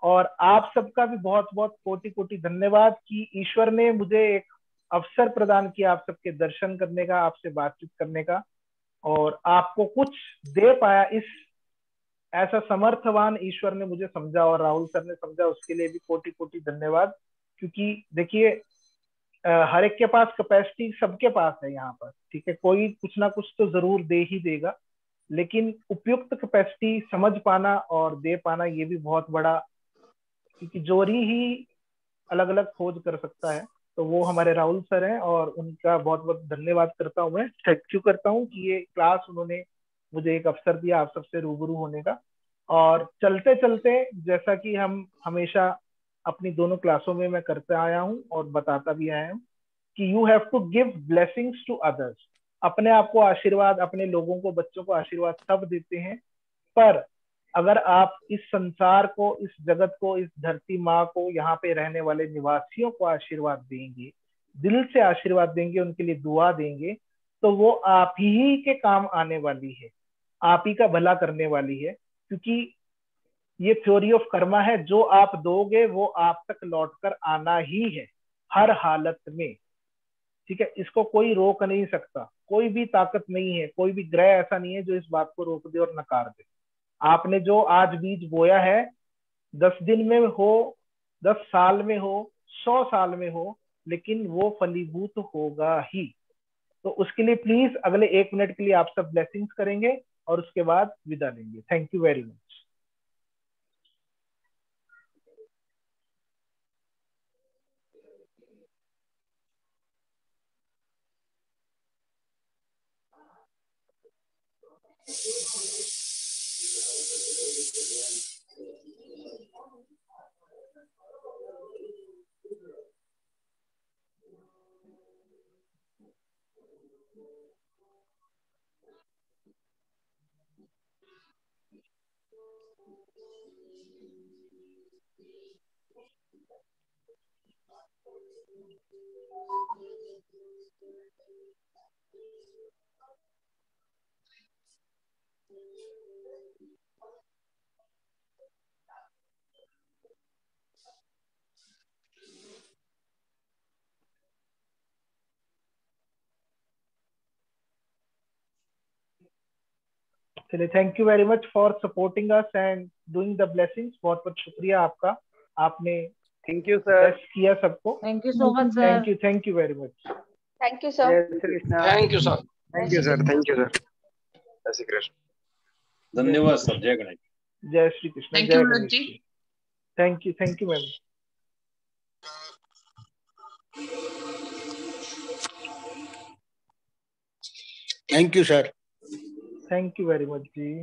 और आप सबका भी बहुत बहुत कोटि कोटि धन्यवाद कि ईश्वर ने मुझे एक अवसर प्रदान किया आप सबके दर्शन करने का, आपसे बातचीत करने का, और आपको कुछ दे पाया। इस ऐसा समर्थवान ईश्वर ने मुझे समझा और राहुल सर ने समझा, उसके लिए भी कोटि कोटि धन्यवाद। क्योंकि देखिए हर एक के पास कैपेसिटी सबके पास है यहाँ पर। ठीक है। कोई कुछ ना कुछ तो जरूर दे ही देगा, लेकिन उपयुक्त कैपेसिटी समझ पाना और दे पाना ये भी बहुत बड़ा, क्योंकि जोरी ही अलग अलग खोज कर सकता है। तो वो हमारे राहुल सर हैं और उनका बहुत बहुत धन्यवाद करता हूँ। मैं थैंक यू करता हूँ कि ये क्लास उन्होंने मुझे एक अवसर दिया आप सबसे रूबरू होने का। और चलते चलते जैसा कि हम हमेशा अपनी दोनों क्लासों में मैं करते आया हूँ और बताता भी आया हूँ कि you have to give blessings to others. अपने आप को आशीर्वाद, अपने लोगों को, बच्चों को आशीर्वाद सब देते हैं, पर अगर आप इस संसार को, इस जगत को, इस धरती माँ को, यहाँ पे रहने वाले निवासियों को आशीर्वाद देंगे, दिल से आशीर्वाद देंगे, उनके लिए दुआ देंगे, तो वो आप ही के काम आने वाली है, आप ही का भला करने वाली है। क्योंकि ये थ्योरी ऑफ कर्मा है, जो आप दोगे वो आप तक लौट कर आना ही है हर हालत में। ठीक है। इसको कोई रोक नहीं सकता, कोई भी ताकत नहीं है, कोई भी ग्रह ऐसा नहीं है जो इस बात को रोक दे और नकार दे। आपने जो आज बीज बोया है, 10 दिन में हो, 10 साल में हो, 100 साल में हो, लेकिन वो फलीभूत होगा ही। तो उसके लिए प्लीज अगले 1 मिनट के लिए आप सब ब्लेसिंग्स करेंगे और उसके बाद विदा लेंगे। Thank you very much. चलिए, thank you very much for supporting us and doing the blessings. बहुत बहुत शुक्रिया आपका, आपने थैंक यू सर किया सबको। Thank you so much sir. Thank you very much. Thank you sir. जय Shri Krishna. Thank you sir. Thank you sir. Thank you sir. जय श्री कृष्ण। धन्यवाद सर। जय गणेश। जय श्री कृष्ण। थैंक जय यू गणेश जी। जी। Thank you ma'am. Thank you sir. Thank you very much ji.